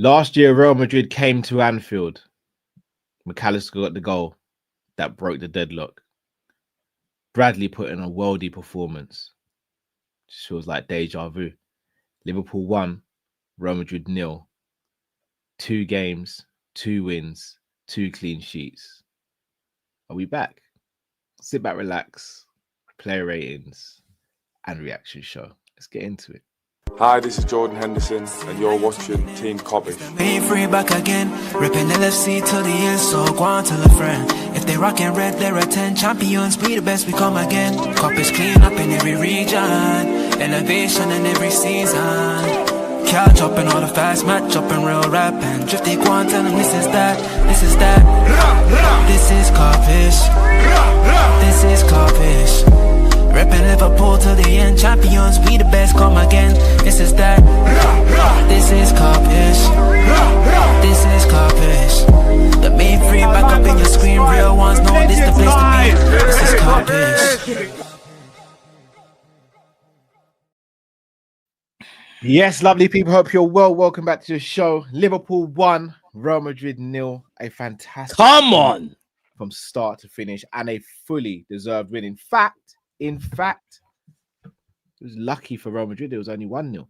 Last year, Real Madrid came to Anfield. Mac Allister got the goal that broke the deadlock. Bradley put in a worldy performance. Just feels like deja vu. Liverpool won, Real Madrid 0. 2 games, 2 wins, 2 clean sheets. Are we back? Sit back, relax, player ratings, and reaction show. Let's get into it. Hi, this is Jordan Henderson, and you're watching Team Kop-ish. Me free back again, ripping LFC till the end, so go on tell a friend. If they rockin' red, they're a 10 champions, we the best, we come again. Kop-ish clean up in every region, elevation in every season. Catch up in all the fast match up in real rap and drifty go on tell them this is that, this is that. This is Kopish, this is Kopish. Reppin' Liverpool to the end, champions, we the best, come again. This is that, this is Kop-ish, this is Kop-ish. The main free back up in your screen, real ones know this the place to be. This is Kop-ish. Yes, lovely people, hope you're well. Welcome back to the show. Liverpool 1, Real Madrid 0. A fantastic Come on from start to finish, and a fully deserved win. In fact, it was lucky for Real Madrid. It was only 1-0.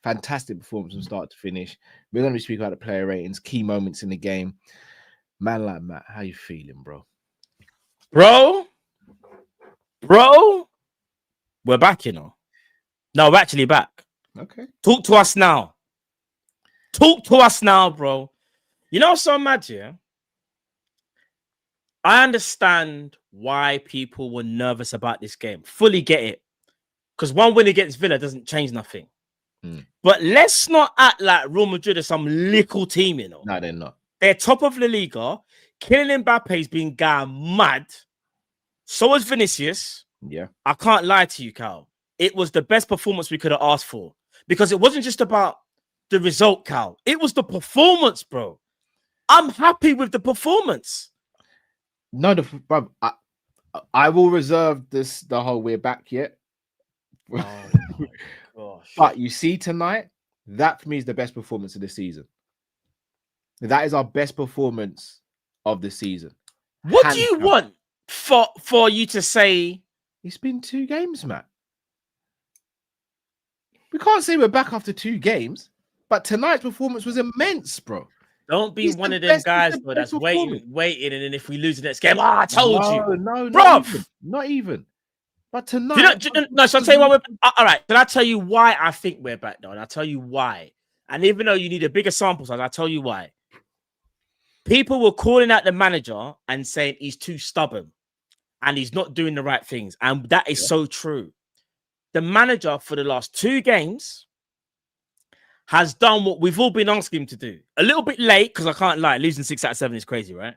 Fantastic performance from start to finish. We're going to be speaking about the player ratings, key moments in the game. Man like Matt, how you feeling, bro? Bro, we're back, you know. No, we're actually back. Okay. Talk to us now. Talk to us now, bro. You know what's so mad, yeah? I understand why people were nervous about this game. Fully get it. Because 1 win against Villa doesn't change nothing. But let's not act like Real Madrid is some little team, you know. No, they're not. They're top of La Liga. Kylian Mbappe's been going mad. So is Vinicius. Yeah. I can't lie to you, Cal. It was the best performance we could have asked for. Because it wasn't just about the result, Cal. It was the performance, bro. I'm happy with the performance. No, bro, I will reserve the whole we're back yet. Oh my gosh. But you see tonight, that for me is the best performance of the season. That is our best performance of the season. What do you want for you to say? It's been 2 games, Matt. We can't say we're back after 2 games, but tonight's performance was immense, bro. Don't be one of them guys, bro, that's waiting, and then if we lose the next game, I told you. No, bro. Not even. But tonight... No, so I'll tell you why we're... All right, can I tell you why I think we're back, though? And I'll tell you why. And even though you need a bigger sample size, I'll tell you why. People were calling out the manager and saying he's too stubborn and he's not doing the right things. And that is so true. The manager for the last 2 games has done what we've all been asking him to do. A little bit late, because I can't lie, losing 6 out of 7 is crazy, right?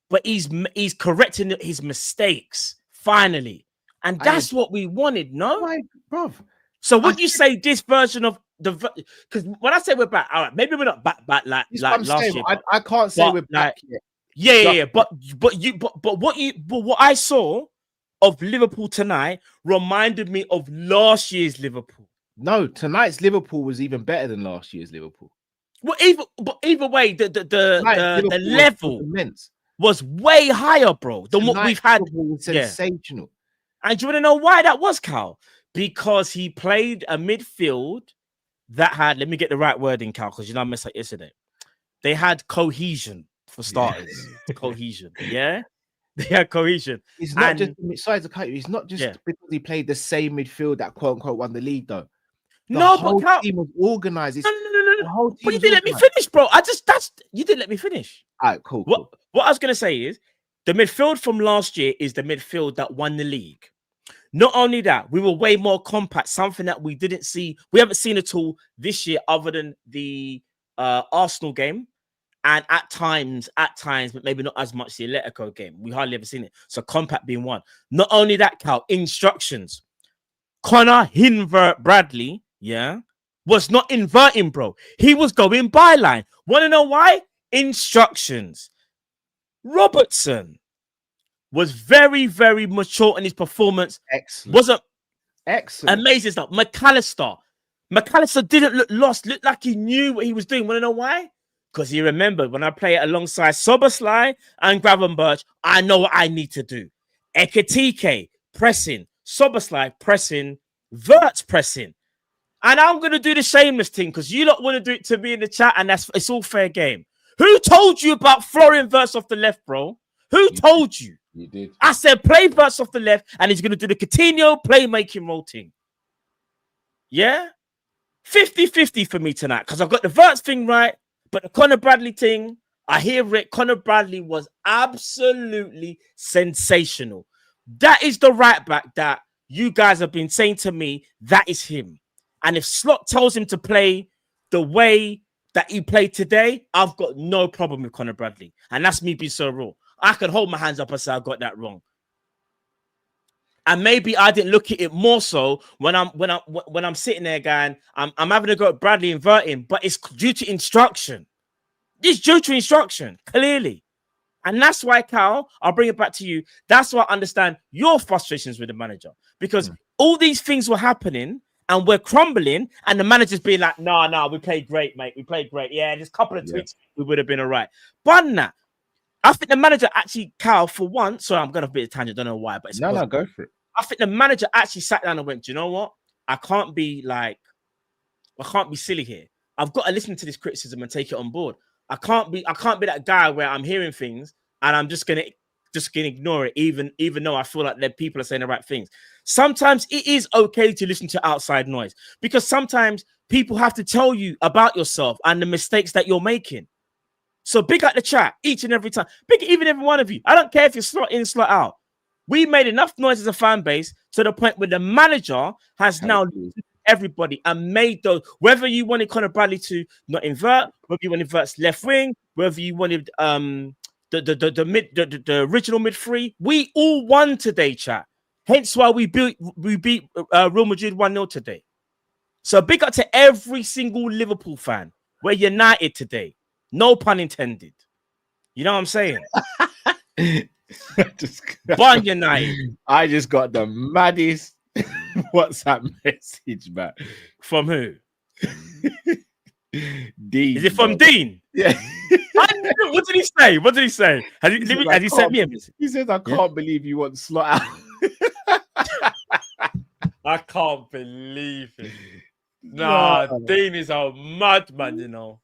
But he's correcting his mistakes, finally. And that's what we wanted, no? Bro. So would you say this version of the... Because when I say we're back, all right, maybe we're not back like last year. I can't say we're back yet. Yeah. But what I saw of Liverpool tonight reminded me of last year's Liverpool. No, tonight's Liverpool was even better than last year's Liverpool. Well, either way, the level was way higher, bro, than what we've had. Was sensational. And do you want to know why that was, Cal? Because he played a midfield that had, let me get the right word in, Cal, because you know I messed up yesterday. They had cohesion for starters. Cohesion, yeah? They had cohesion. It's not just besides the country. It's not just because he played the same midfield that quote unquote won the league, though. The whole team was organized. No. But you didn't let me finish, bro. You didn't let me finish. All right, cool. What I was gonna say is the midfield from last year is the midfield that won the league. Not only that, we were way more compact, something that we didn't see. We haven't seen at all this year, other than the Arsenal game. And at times, but maybe not as much the Atletico game. We hardly ever seen it. So compact being one. Not only that, Cal, instructions. Connor Hinvert Bradley, was not inverting, bro. He was going byline. Want to know why? Instructions. Robertson was very, very mature in his performance. Excellent. Wasn't excellent. Amazing stuff. Mac Allister didn't look lost. Looked like he knew what he was doing. Want to know why? Because he remembered when I play it alongside Soberslai and Gravenberch, I know what I need to do. Ekitike pressing, Soberslai pressing, Verts pressing. And I'm going to do the shameless thing because you lot want to do it to me in the chat, and it's all fair game. Who told you about Florian Verts off the left, bro? Who told you? You did. I said play Verts off the left, and he's going to do the Coutinho playmaking role thing. Yeah? 50-50 for me tonight because I've got the Verts thing right, but the Conor Bradley thing, I hear it. Conor Bradley was absolutely sensational. That is the right back that you guys have been saying to me, that is him. And if Slot tells him to play the way that he played today, I've got no problem with Conor Bradley. And that's me being so raw. I can hold my hands up and say I got that wrong. And maybe I didn't look at it more so when I'm sitting there going, I'm having to go at Bradley inverting, but it's due to instruction. It's due to instruction, clearly. And that's why, Cal, I'll bring it back to you. That's why I understand your frustrations with the manager. Because all these things were happening and we're crumbling, and the manager's being like, no, we played great, mate. We played great. Yeah, just a couple of tweets, we would have been all right. But nah, I think the manager actually, Cal, for once, sorry, I'm going to be a tangent, don't know why, but it's no, go for it. I think the manager actually sat down and went, do you know what? I can't be silly here. I've got to listen to this criticism and take it on board. I can't be that guy where I'm hearing things and I'm just gonna ignore it, even though I feel like the people are saying the right things. Sometimes it is okay to listen to outside noise because sometimes people have to tell you about yourself and the mistakes that you're making. So big up the chat each and every time. Big even every one of you. I don't care if you're slot in, slot out. We made enough noise as a fan base to the point where the manager has now listened to everybody and made those, whether you wanted Conor Bradley to not invert, whether you wanted Verts left wing, whether you wanted the original mid three, we all won today, chat. Hence why we beat Real Madrid 1-0 today. So big up to every single Liverpool fan. We're united today. No pun intended. You know what I'm saying? Born United. I just got the maddest WhatsApp message, man. From who? Dean. Is it from Dean? Yeah. What did he say? What did he say? Has he sent me a message? He says, I can't believe you want Slot out. I can't believe it. Nah, Dean is a madman, you know.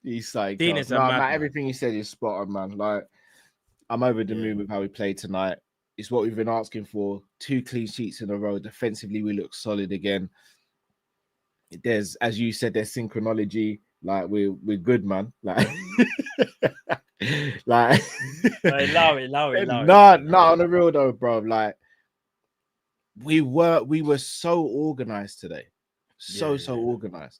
He's like, Dean is a madman. Everything he said is spot on, man. Like, I'm over the moon with how we played tonight. It's what we've been asking for. 2 clean sheets in a row. Defensively, we look solid again. There's, as you said, there's synchronology. Like we're good, man. Like, like, allow it. No, on the real though, bro. Like, we were so organized today, so organized,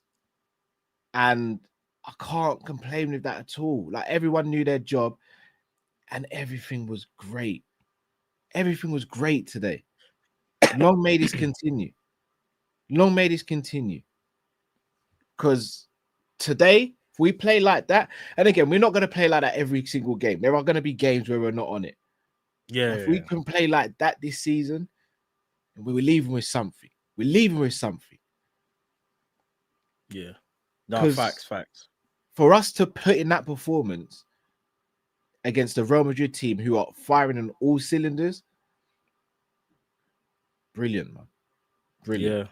and I can't complain with that at all. Like, everyone knew their job, and everything was great. Everything was great today. Long may this continue. Long may this continue. Because today, if we play like that, and again, we're not going to play like that every single game. There are going to be games where we're not on it. Yeah. If we can play like that this season, we were leaving with something. We're leaving with something. Yeah. No, facts. For us to put in that performance against the Real Madrid team who are firing on all cylinders, brilliant, man. Brilliant. Yeah.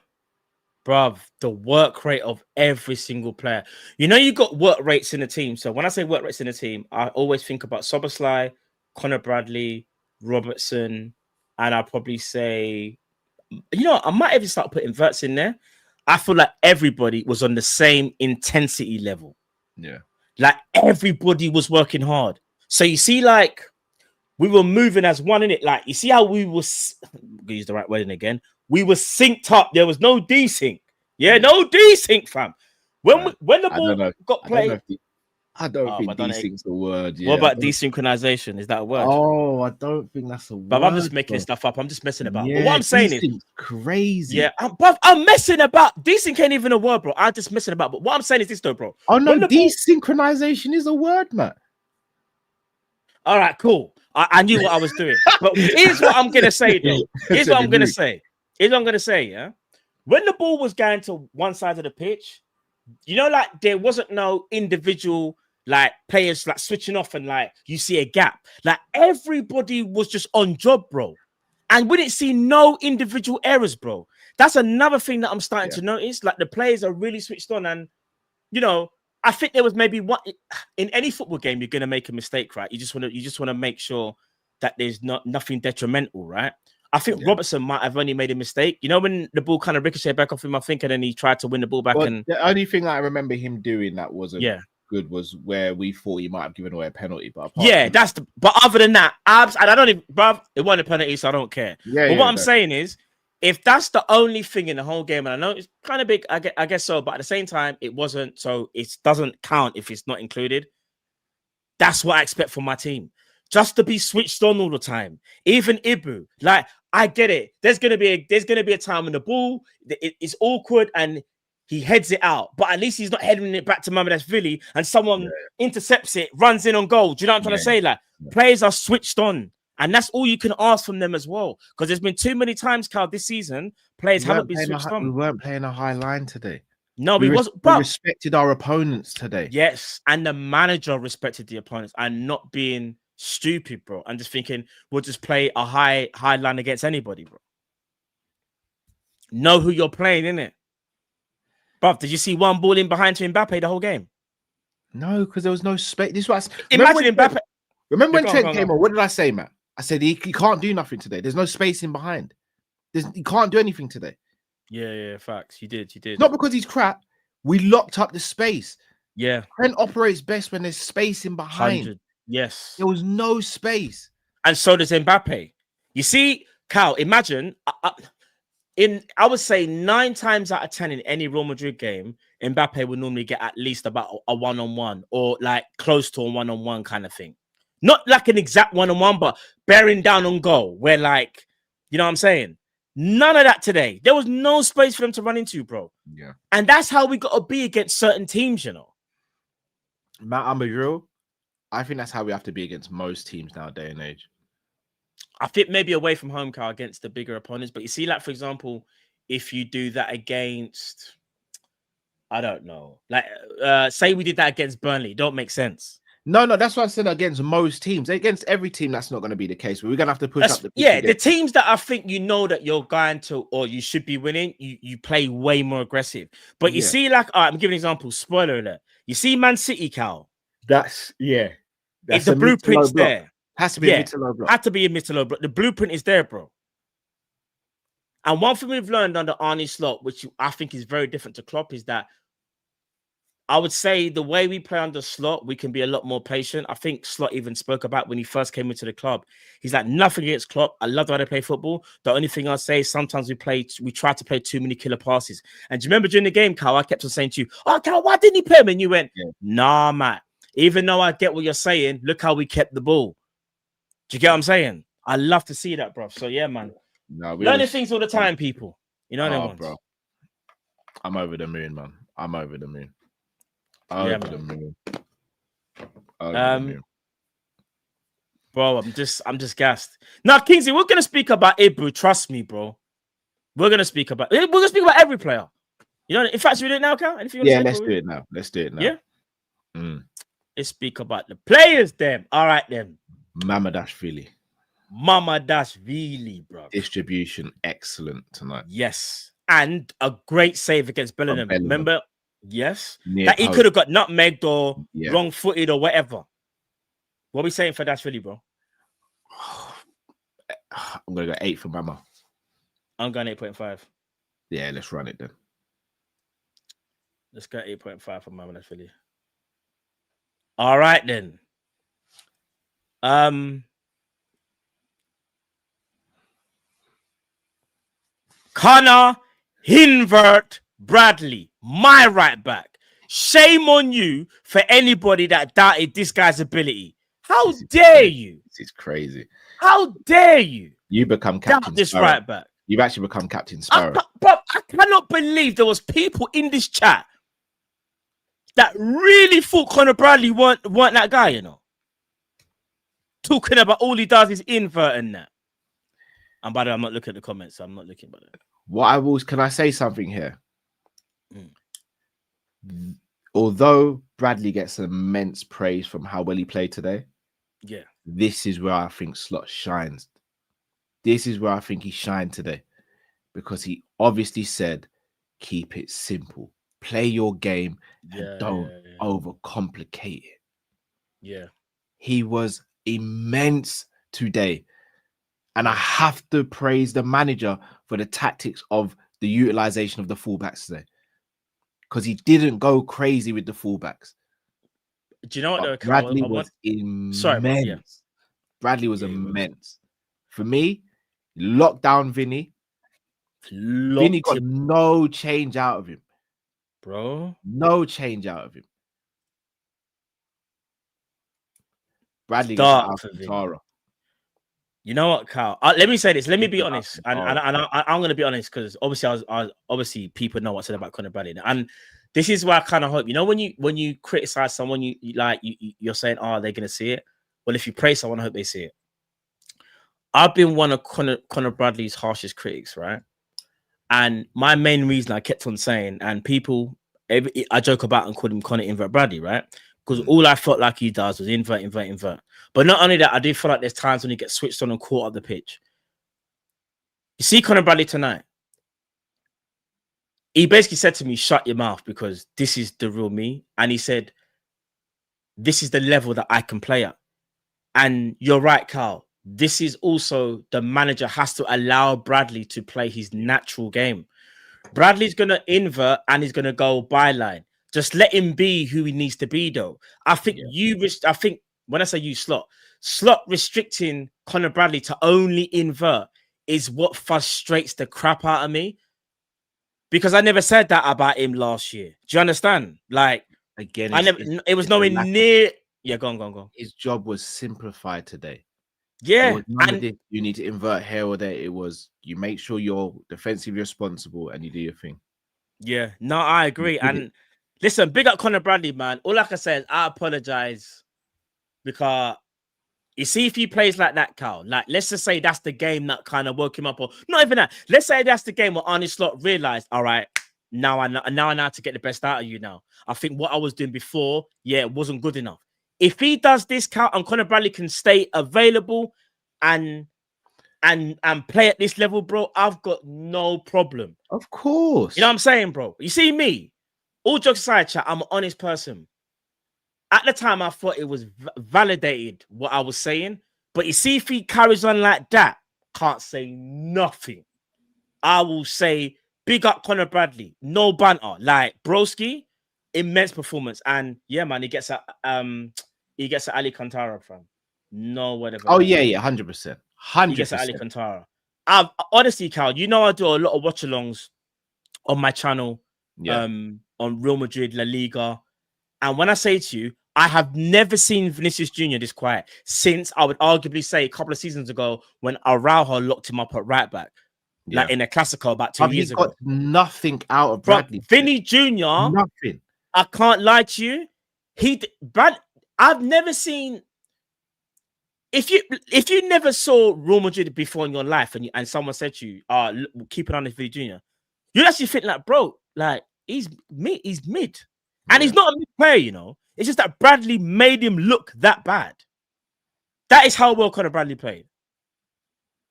Bruv, the work rate of every single player. You know, you got work rates in the team. So when I say work rates in the team, I always think about Soberslai, Conor Bradley, Robertson, and I'll probably say, you know, I might even start putting Verts in there. I feel like everybody was on the same intensity level. Yeah. Like everybody was working hard. So you see, like, we were moving as one in it. Like, you see how we was, use the right wording again. We were synced up. There was no desync. Yeah, no desync, fam. When the ball got played, I don't think desync's the word. Yeah. What about desynchronization? Is that a word? Oh, I don't think that's a word. But I'm just making stuff up. I'm just messing about. Yeah, but what I'm saying is crazy. Yeah, I'm messing about. Desync ain't even a word, bro. I'm just messing about. But what I'm saying is this, though, bro. Oh no, desynchronization is a word, man. All right, cool. I knew what I was doing. But here's what I'm gonna say, though. Here's what I'm gonna say, yeah. When the ball was going to one side of the pitch, you know, like there wasn't no individual like players like switching off and like you see a gap. Like everybody was just on job, bro. And we didn't see no individual errors, bro. That's another thing that I'm starting to notice. Like the players are really switched on, and you know, I think there was maybe one in any football game you're gonna make a mistake, right? You just want to make sure that there's nothing detrimental, right? I think Robertson might have only made a mistake. You know, when the ball kind of ricocheted back off him, I think, and then he tried to win the ball back. Well, and the only thing I remember him doing that wasn't yeah. good was where we thought he might have given away a penalty. But yeah, that's the. But other than that, and I don't even, bruv, it wasn't a penalty, so I don't care. Yeah, but what I'm saying is, if that's the only thing in the whole game, and I know it's kind of big, I guess so, but at the same time, it wasn't. So it doesn't count if it's not included. That's what I expect from my team. Just to be switched on all the time. Even Ibu, like I get it. There's gonna be a time when the ball it's awkward and he heads it out, but at least he's not heading it back to Mamadashvili and someone intercepts it, runs in on goal. Do you know what I'm trying to say? Like players are switched on, and that's all you can ask from them as well. Because there's been too many times, Carl, this season players haven't been switched on. We weren't playing a high line today. No, we wasn't. We respected our opponents today. Yes, and the manager respected the opponents and not being stupid, bro. I'm just thinking we'll just play a high line against anybody, bro. Know who you're playing, innit? Bruv, did you see one ball in behind to Mbappe the whole game? No, because there was no space. This was imagine Mbappe. Remember when Trent came on? What did I say, Matt? I said he can't do nothing today. There's no space in behind. He can't do anything today. Yeah, facts. You did. Not because he's crap. We locked up the space. Yeah. Trent operates best when there's space in behind. 100. Yes. There was no space. And so does Mbappe. You see, Cal, imagine, I would say 9 times out of 10 in any Real Madrid game, Mbappe would normally get at least about a one-on-one or like close to a one-on-one kind of thing. Not like an exact one-on-one, but bearing down on goal where like, you know what I'm saying? None of that today. There was no space for them to run into, bro. Yeah. And that's how we got to be against certain teams, you know. Matt, I'm a real. I think that's how we have to be against most teams nowadays and age. I think maybe away from home, Car, against the bigger opponents. But you see, like, for example, if you do that against, I don't know, like, say we did that against Burnley, don't make sense. No, that's what I said against most teams. Against every team, that's not going to be the case. But we're going to have to push up the pitch. Yeah, the teams that I think you know that you're going to or you should be winning, you play way more aggressive. But you see, like, I'm giving an example, spoiler alert. You see Man City, Cal. That's if the blueprint's there. Has to be a mid to low block. Had to be a mid to low block. The blueprint is there, bro. And one thing we've learned under Arne Slot, which I think is very different to Klopp, is that I would say the way we play under Slot, we can be a lot more patient. I think Slot even spoke about when he first came into the club. He's like, nothing against Klopp. I love the way they play football. The only thing I'll say is sometimes we try to play too many killer passes. And do you remember during the game, Carl, I kept on saying to you, oh, Carl, why didn't he play him? And you went, nah, Matt. Even though I get what you're saying, look how we kept the ball. Do you get what I'm saying? I love to see that, bro. So, yeah, man. Learning things all the time, people. You know what bro. I'm over the moon, man. I'm over the moon. Bro, I'm just gassed. Now, Kingsley, we're gonna speak about Ibu. Trust me, bro. We're gonna speak about every player. You know, in fact, should we do it now, Cal? Let's do it now. Let's do it now. Yeah. Let's speak about the players, then. All right, then. Mamadashvili, bro. Distribution excellent tonight. Yes, and a great save against Bellingham. Remember? Yes, near that he could have got nutmegged or wrong-footed or whatever. What are we saying for Dashvili, bro? I'm gonna go 8 for Mama. I'm going 8.5. Yeah, let's run it then. Let's go 8.5 for Mama Dashvili. All right then. Connor Hinvert Bradley, my right back. Shame on you for anybody that doubted this guy's ability. How dare you? This is crazy. How dare you? You become captain. This right back. You've actually become Captain Sparrow. But I cannot believe there was people in this chat that really thought Connor Bradley weren't that guy, you know. Talking about all he does is invert and that. And by the way, I'm not looking at the comments, so I'm not looking at it. Can I say something here? although Bradley gets immense praise from how well he played today, Yeah. this is where I think Slot shines. This is where I think he shined today, because he obviously said, keep it simple, play your game, and don't overcomplicate it. Yeah. He was immense today. And I have to praise the manager for the tactics of the utilization of the fullbacks today, because he didn't go crazy with the fullbacks. Do you know what though? Bradley was immense. Sorry, bro. Yeah. Bradley was immense. For me, lockdown Vinny. Vinny got no change out of him, bro. No change out of him. Bradley gets Alcantara. You know what, Carl? Let me say this. Let me be honest, and I'm going to be honest, because obviously obviously people know what I said about Conor Bradley, and this is why I kind of hope, you know, when you criticize someone, you're saying, oh, they're going to see it. Well, if you praise someone, I hope they see it. I've been one of Conor Bradley's harshest critics, right? And my main reason I kept on saying, and people, I joke about and call him Conor Invert Bradley, right? Because all I felt like he does was invert. But not only that, I do feel like there's times when he gets switched on and caught up the pitch. You see Conor Bradley tonight, he basically said to me, shut your mouth, because this is the real me. And he said, this is the level that I can play at. And you're right, Carl. This is also, the manager has to allow Bradley to play his natural game. Bradley's going to invert and he's going to go byline. Just let him be who he needs to be, though. I think when I say you, Slot restricting Conor Bradley to only invert is what frustrates the crap out of me. Because I never said that about him last year. Do you understand? Like, again, it was nowhere near. Yeah, go on. His job was simplified today. Yeah, and you need to invert here or there. It was, you make sure you're defensively responsible and you do your thing. Yeah, no, I agree. And listen, big up Conor Bradley, man. All I can say is I apologize, because you see, if he plays like that, Carl, like, let's just say that's the game that kind of woke him up, or not even that. Let's say that's the game where Arne Slot realized, all right, now I know how to get the best out of you. Now I think what I was doing before, it wasn't good enough. If he does this, Carl, and Conor Bradley can stay available and play at this level, bro, I've got no problem. Of course. You know what I'm saying, bro? You see me, all jokes aside, chat, I'm an honest person. At the time, I thought it was validated what I was saying. But you see, if he carries on like that, can't say nothing. I will say, big up Conor Bradley. No banter. Like, broski, immense performance. And yeah, man, he gets Ali Cantara from. No whatever. Oh, yeah, 100%. 100%. He gets Ali Cantara. Honestly, Cal, you know I do a lot of watch-alongs on my channel, on Real Madrid, La Liga. And when I say to you, I have never seen Vinicius Jr. this quiet since, I would arguably say, a couple of seasons ago when Araujo locked him up at right back. Like in a Classico about 2 years ago. Got nothing out of Bradley. Vinny Jr. Nothing. I can't lie to you. I've never seen. If you never saw Real Madrid before in your life, and someone said to you, keep an eye on this Vinny Jr., you'd actually think like, bro, like he's mid. And he's not a mid player, you know. It's just that Bradley made him look that bad. That is how well Conor Bradley played.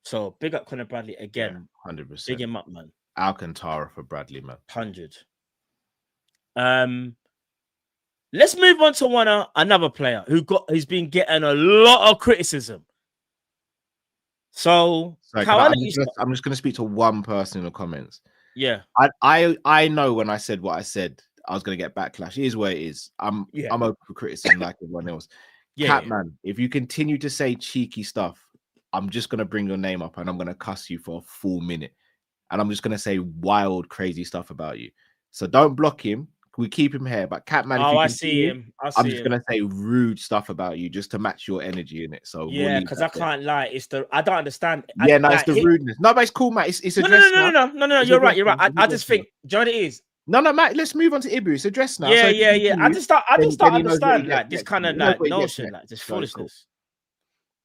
So big up Conor Bradley again. 100%. Big him up, man. Alcantara for Bradley, man. 100. Let's move on to another player who's been getting a lot of criticism. So sorry, I'm just going to speak to one person in the comments. Yeah, I know when I said what I said, I was going to get backlash. It is where it is. I'm open for criticism like everyone else. Catman, if you continue to say cheeky stuff, I'm just going to bring your name up and I'm going to cuss you for a full minute. And I'm just going to say wild, crazy stuff about you. So don't block him. We keep him here. But Catman, if you I see him. I'm just going to say rude stuff about you just to match your energy in it. So yeah, because I can't lie. I don't understand. It's the rudeness. No, but it's cool, Matt. It's addressed now. No. You're right. I just think, do you know what it is? No, Matt. Let's move on to Ibu. It's addressed now. Yeah. I just don't understand like this kind of like notion, like this foolishness.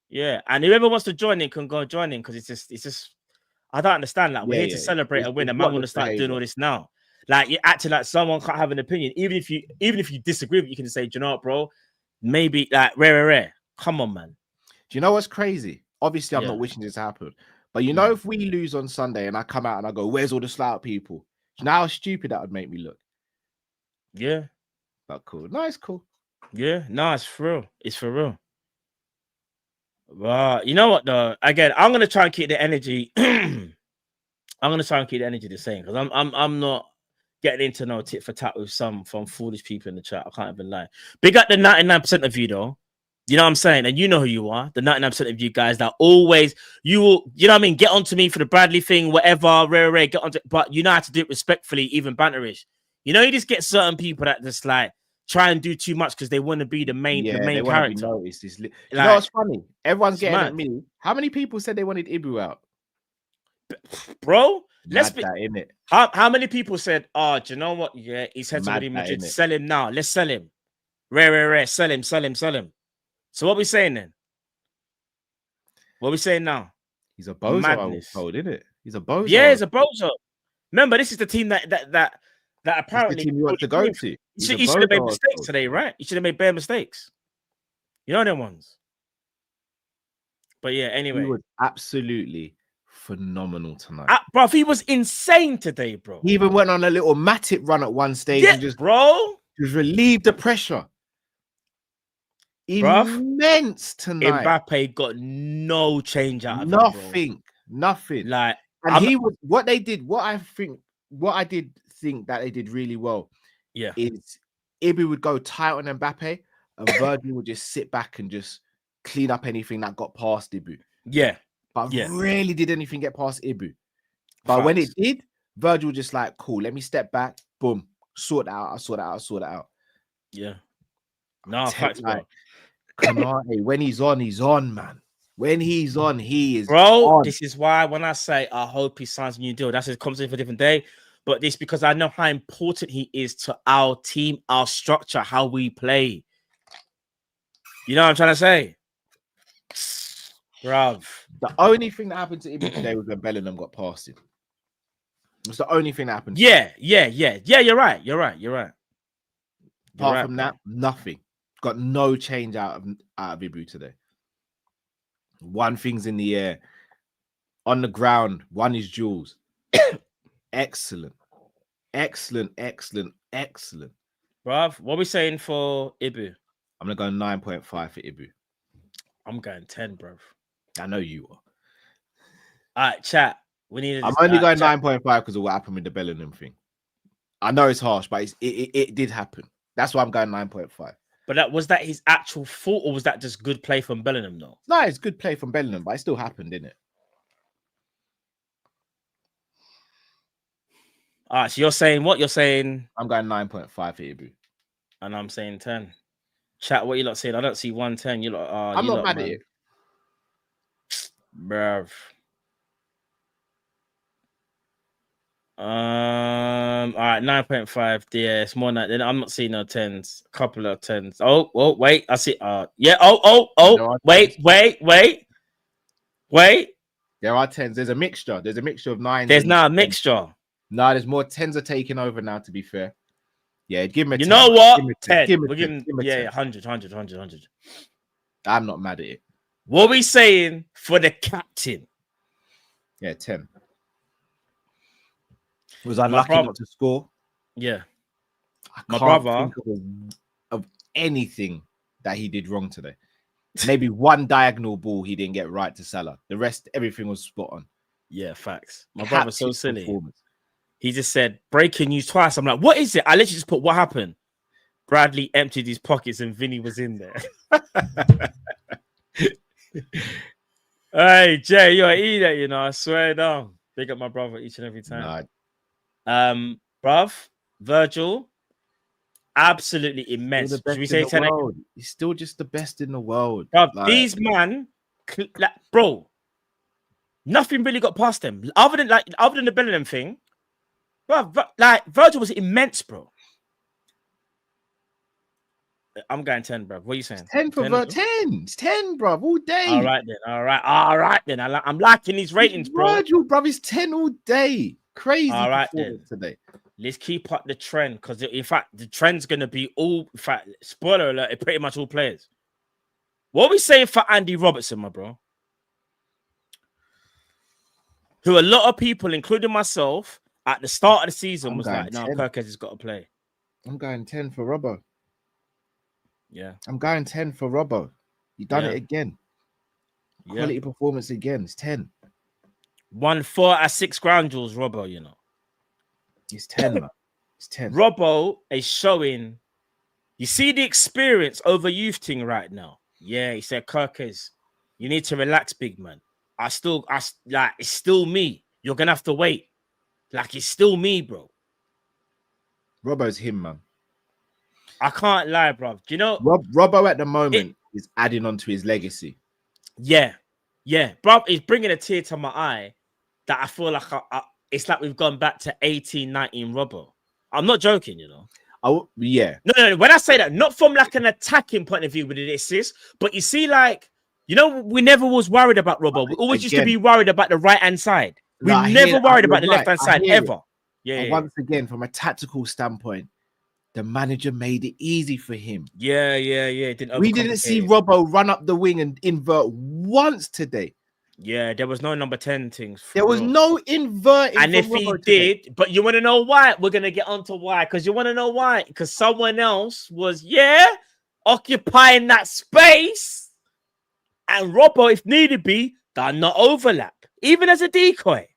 Yeah, and whoever wants to join in can go join in, because it's just I don't understand. Like, we're here to celebrate a win, and man want to start doing all this now. Like you're acting like someone can't have an opinion, even if you disagree with it, you can say, "Do you know what, bro? Maybe like rare. Come on, man." Do you know what's crazy? Obviously, I'm Yeah. not wishing this to happen, but you know, if we lose on Sunday and I come out and I go, "Where's all the Slout people?" Do you know how stupid that would make me look? Yeah. But cool. No, it's cool. Yeah. No, it's for real. It's for real. But you know what though? Again, I'm gonna try and keep the energy. I'm gonna try and keep the energy the same because I'm not getting into no tit for tat with some from foolish people in the chat. I can't even lie. Big up the 99% of you though. You know what I'm saying? And you know who you are. The 99% of you guys that always you know what I mean, get onto me for the Bradley thing, whatever, rare, get onto, but you know how to do it respectfully, even banterish. You know, you just get certain people that just like try and do too much because they want to be the main they want to be character. noticed. You Like, know what's funny? Everyone's it's getting mad. at me. How many people said they wanted Ibu out? Bro, let's Mad be that, innit? how many people said, "Oh, do you know what? Yeah, he's head to Mad Real that, Madrid. innit? Sell him now. Let's sell him. Rare. Sell him. So what we saying then? What we saying now? He's a bozo, I was Madness. told, innit? He's a bozo. Yeah, he's a bozo. Remember, this is the team that It's apparently the team you want to go to. You should have made mistakes today, right? You should have made bare mistakes. You know them ones. But yeah, anyway. He was absolutely phenomenal tonight. Bro, he was insane today, bro. He even went on a little Matip run at one stage and just relieved the pressure. Immense tonight. Mbappe got no change out of nothing. Like, and he was what I did think that they did really well. Yeah, is Ibu would go tight on Mbappe, and Virgil would just sit back and just clean up anything that got past Ibu. Yeah, but rarely did anything get past Ibu. But when it did, Virgil was just like, "Cool, let me step back. Boom, sort it out. I sort it out." Yeah. No, facts, bro. Konate, when he's on, man. When he's on, he is on. This is why when I say I hope he signs a new deal, that's his conversation for a different day. But this because I know how important he is to our team, our structure, how we play. You know what I'm trying to say? Bruv. The only thing that happened to him today was when Bellingham got past him. It's the only thing that happened. Yeah. You're right. Apart from that, nothing. Got no change out of Ibu today. One thing's in the air. On the ground, one is Jules. Excellent. Bruv, what are we saying for Ibu? I'm going to go 9.5 for Ibu. I'm going 10, bruv. I know you are. All right, chat. I'm only going 9.5 because of what happened with the Bellingham thing. I know it's harsh, but it did happen. That's why I'm going 9.5. But was that his actual fault, or was that just good play from Bellingham, though? No, it's good play from Bellingham, but it still happened, didn't it? All right, so you're saying what? You're saying... I'm going 9.5 for Ibu. And I'm saying 10. Chat, what you lot saying? I don't see 110. You lot... I'm not mad at it. Bruv. All right, 9.5. Yeah, it's more than that. Then I'm not seeing no 10s. A couple of 10s. Oh, wait. I see. Yeah. Wait. There are 10s. There's a mixture. There's a mixture of 9s. There's now a mixture. No, there's more 10s are taking over now, to be fair. Yeah, give him a 10. You know what? 10. We'll give him 100. I'm not mad at it. What are we saying for the captain? Yeah, 10. Was unlucky not to score. Yeah. I can't think of anything that he did wrong today. Maybe one diagonal ball he didn't get right to Salah. The rest, everything was spot on. Yeah, facts. My brother's so silly. He just said, breaking news twice. I'm like, what is it? I literally just put, what happened? Bradley emptied his pockets and Vinny was in there. Hey, Jay, you're an idiot, you know. I swear down. Big up my brother each and every time. Bruv, Virgil, absolutely immense. Should we say 10? He's still just the best in the world. Bruv, these man, bro, nothing really got past them. Other than the Bellingham thing, bruv, like Virgil was immense, bro. I'm going 10, bro. What are you saying? 10 for 10. It's 10, bro. All day. All right then. I'm liking these ratings, bro. Virgil, bro, is 10 all day. Crazy all right, performance today. let's keep up the trend because in fact the trend's gonna be all. In fact, spoiler alert, it's pretty much all players. What are we saying for Andy Robertson, my bro? Who a lot of people, including myself, at the start of the season was like, "No, Perkins has got to play." I'm going 10 for Robbo. Yeah, I'm going 10 for Robbo. You done it again. Quality performance again. It's 10. 1 4 out of 6 ground jewels, Robbo. You know, it's 10. Man. It's 10. Robbo is showing. You see the experience over youth thing right now. Yeah, he said, Kirkers, you need to relax, big man. Like, it's still me. You're gonna have to wait. Like, it's still me, bro. Robbo's him, man. I can't lie, bro. Do you know Robbo at the moment is adding on to his legacy. Yeah, bro. He's bringing a tear to my eye that I feel like it's like we've gone back to 18, 19 Robbo. I'm not joking, you know. Yeah. No. When I say that, not from like an attacking point of view with the assist, but you see, like, you know, we never was worried about Robbo. We always used to be worried about the right-hand side. We never worried about the left-hand side ever. Yeah. Once again, from a tactical standpoint, the manager made it easy for him. Yeah. We didn't see Robbo run up the wing and invert once today. Yeah, there was no number 10 things. There was no inverting. And if he did, but you want to know why? We're going to get onto why. Because you want to know why? Because someone else was, occupying that space. And Robbo, if needed be, done not overlap. Even as a decoy.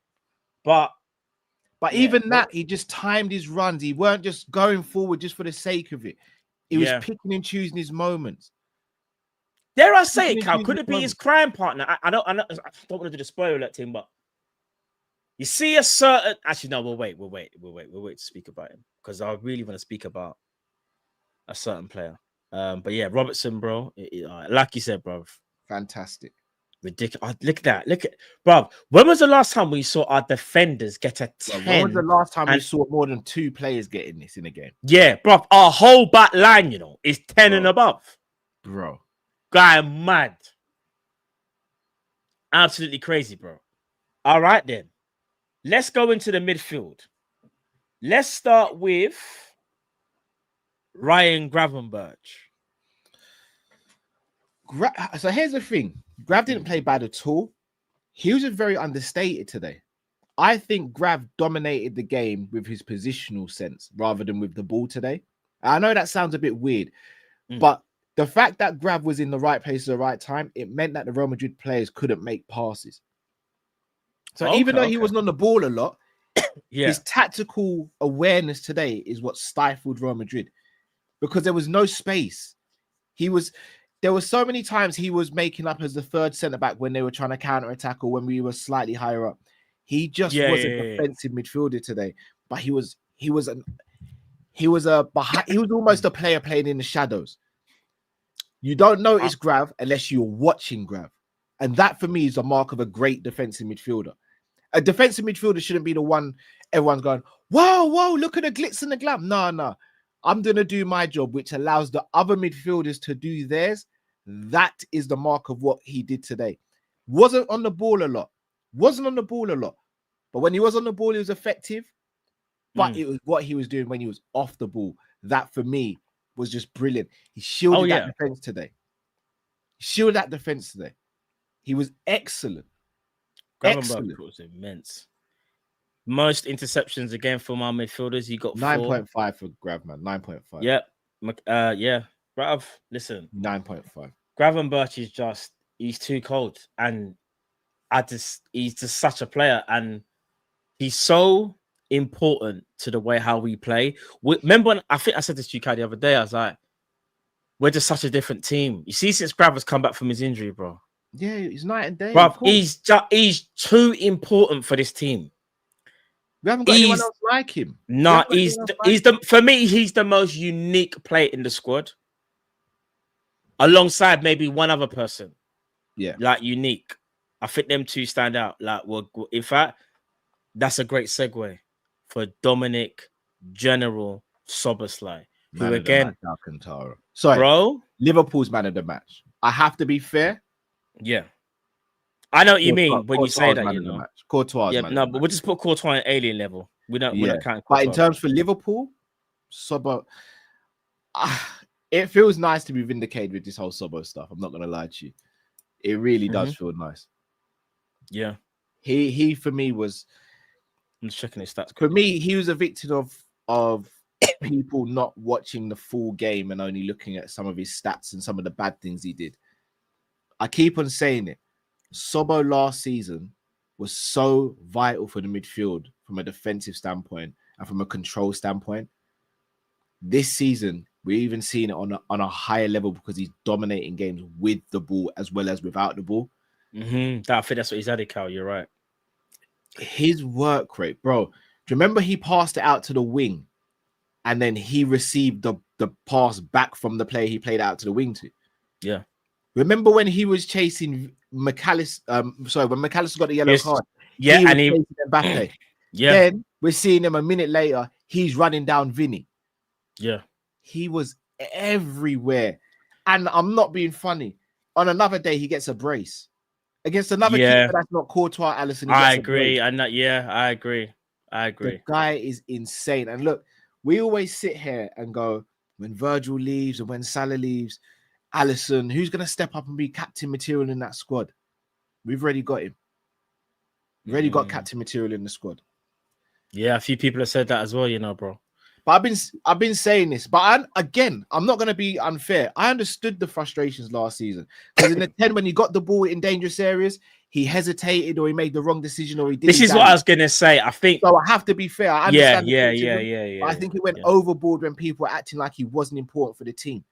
But even that, he just timed his runs. He weren't just going forward just for the sake of it. He was picking and choosing his moments. Dare I say it, Cal? Could it be his crime partner? I don't want to do the spoiler alert thing, but you see a certain. Actually, no. We'll wait to speak about him because I really want to speak about a certain player. But yeah, Robertson, bro. Like you said, bro. Fantastic. Ridiculous. Look at that. Bro. When was the last time we saw our defenders get a 10? When was the last time we saw more than 2 players getting this in a game? Yeah, bro. Our whole back line, you know, is 10 and above. Bro. Guy mad. Absolutely crazy, bro. All right, then. Let's go into the midfield. Let's start with Ryan Gravenberch. So here's the thing. Grav didn't play bad at all. He was just very understated today. I think Grav dominated the game with his positional sense rather than with the ball today. I know that sounds a bit weird, but the fact that Grav was in the right place at the right time, it meant that the Real Madrid players couldn't make passes. So even though he wasn't on the ball a lot, his tactical awareness today is what stifled Real Madrid because there was no space. There were so many times he was making up as the third centre-back when they were trying to counter-attack or when we were slightly higher up. He just wasn't a defensive midfielder today, but he was almost a player playing in the shadows. You don't notice Grav unless you're watching Grav. And that, for me, is a mark of a great defensive midfielder. A defensive midfielder shouldn't be the one everyone's going, whoa, look at the glitz and the glam. No. I'm going to do my job, which allows the other midfielders to do theirs. That is the mark of what he did today. Wasn't on the ball a lot. But when he was on the ball, he was effective. But it was what he was doing when he was off the ball. That, for me, was just brilliant. He shielded that defense today. He was excellent. Gravenberch was immense. Most interceptions again from our midfielders. He got 9.5 for Grav, man. 9.5. Yeah. Grav, listen. 9.5. Gravenberch is he's too cold. And he's just such a player. And he's so important to the way how we play. Remember when I think I said this to you, Kai, the other day, I was like, we're just such a different team. You see, since Grav has come back from his injury, bro. Yeah, he's night and day. Bro, he's too important for this team. We haven't got anyone else like him. No, for me, he's the most unique player in the squad. Alongside maybe one other person. Yeah. Like unique. I think them two stand out. Like, well, in fact, that's a great segue for Dominic General Soboslai. Who again, Alcantara. Sorry, bro. Liverpool's man of the match. I have to be fair. Yeah. I know what you mean when you say that, man you of the know. match. Courtois, Yeah, man. no, of the but match. we'll just put Courtois on alien level. We're not counting But in Courtois. terms for Liverpool, Sobo, it feels nice to be vindicated with this whole Sobo stuff. I'm not gonna lie to you. It really does feel nice. Yeah. He for me was I'm just checking his stats. for me, he was a victim of people not watching the full game and only looking at some of his stats and some of the bad things he did. I keep on saying it. Sobo last season was so vital for the midfield from a defensive standpoint and from a control standpoint. This season, we're even seeing it on a higher level because he's dominating games with the ball as well as without the ball. I think that's what he's added, Cal. You're right. His work rate, bro. Do you remember he passed it out to the wing and then he received the pass back from the player he played out to the wing to? Yeah. Remember when he was chasing Mac Allister? When Mac Allister got the yellow card, yeah, he was and he chasing Mbappe. yeah, Then we're seeing him a minute later. He's running down Vinny. yeah. He was everywhere, and I'm not being funny. On another day, he gets a brace against another keeper that's not Courtois, Alisson. I agree, and that I agree. The guy is insane. And look, we always sit here and go, when Virgil leaves and when Salah leaves, Alisson, who's going to step up and be captain material in that squad? We've already got him. We've already got captain material in the squad. Yeah, a few people have said that as well, you know, bro. But I've been saying this, but I'm not going to be unfair. I understood the frustrations last season because in the 10, when he got the ball in dangerous areas, he hesitated or he made the wrong decision or he did. This is what I was going to say. I think so. I have to be fair. I understand. Yeah. But I think he went overboard when people were acting like he wasn't important for the team.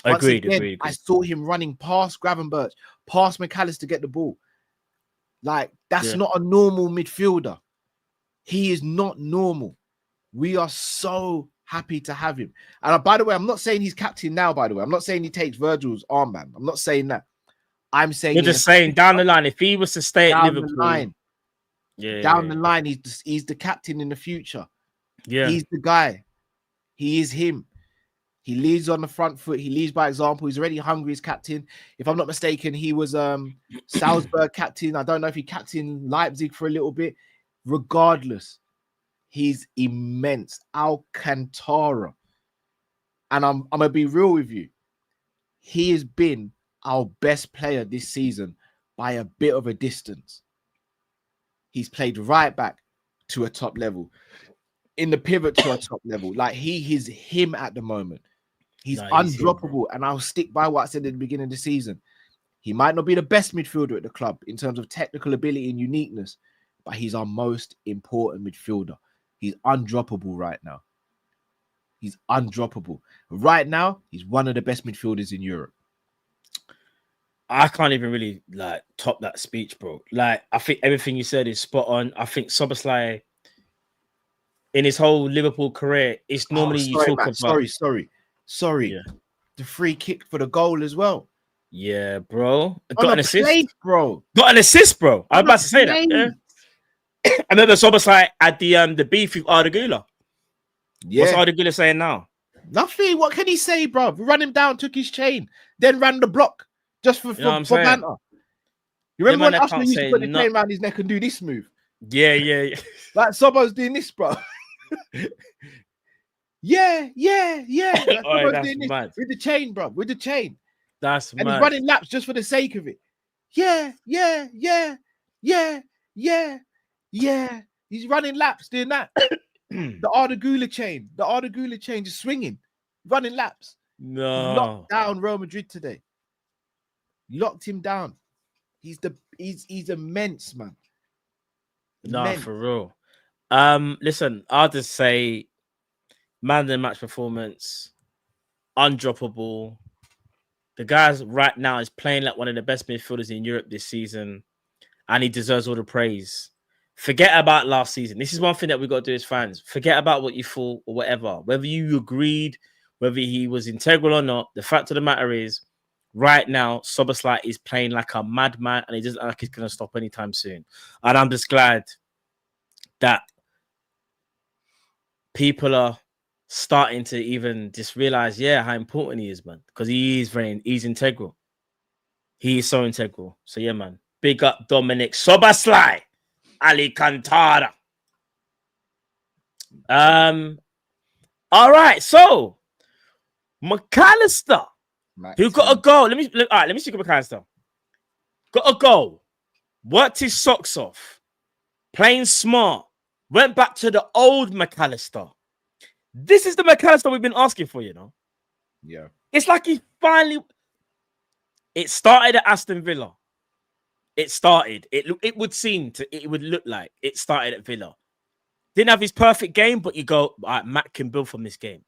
Agreed. I saw him running past Gravenberch, past Mac Allister to get the ball. Like, that's not a normal midfielder. He is not normal. We are so happy to have him. And by the way, I'm not saying he's captain now, by the way. I'm not saying he takes Virgil's armband. I'm not saying that. I'm saying you're just saying down the line, if he was to stay at Liverpool, down the line, he's the captain in the future. Yeah, he's the guy. He is him. He leads on the front foot. He leads by example. He's already hungry as captain. If I'm not mistaken, he was Salzburg captain. I don't know if he captained Leipzig for a little bit. Regardless, he's immense. Alcantara. And I'm gonna be real with you. He has been our best player this season by a bit of a distance. He's played right back to a top level, in the pivot to a top level. Like, he is him at the moment. He's undroppable, and I'll stick by what I said at the beginning of the season. He might not be the best midfielder at the club in terms of technical ability and uniqueness, but he's our most important midfielder. He's undroppable right now. He's undroppable. Right now, he's one of the best midfielders in Europe. I can't even really top that speech, bro. Like, I think everything you said is spot on. I think Szoboszlai, in his whole Liverpool career, it's normally you talk about. Sorry. Yeah. The free kick for the goal as well. Yeah, bro. Got an assist, bro. Got an assist, bro. I was about to say that. Yeah. And then the Szoboszlai at the beef with Arda Güler. Yeah. What's Arda Güler saying now? Nothing. What can he say, bro? Ran him down, took his chain, then ran the block just for banter. You remember when Arsenal used to put the chain around his neck and do this move? Yeah. Like Sobo's doing this, bro. Yeah. Oh, that's mad. With the chain, bro. With the chain. That's and mad. He's running laps just for the sake of it. Yeah. He's running laps doing that. The Arda Güler chain. The Arda Güler chain just swinging, running laps. No. He locked down Real Madrid today. Locked him down. He's immense, man. No, for real. Listen, I'll just say, man of the match performance, undroppable. The guy right now is playing like one of the best midfielders in Europe this season, and he deserves all the praise. Forget about last season. This is one thing that we got to do as fans. Forget about what you thought or whatever. Whether you agreed, whether he was integral or not, the fact of the matter is, right now, Szoboszlai is playing like a madman, and he doesn't look like he's going to stop anytime soon. And I'm just glad that people are starting to even just realize, how important he is, man. Because he's integral. He is so integral. So, yeah, man. Big up Dominic Soboslai, Ali Cantara. All right, so Mac Allister, who got a goal. Let me see Mac Allister. Got a goal, worked his socks off, playing smart, went back to the old Mac Allister. This is the Mac Allister we've been asking for, you know. Yeah. It's like he finally. It started at Aston Villa. It started. It would seem to. It would look like it started at Villa. Didn't have his perfect game, but you go, all right, Matt can build from this game.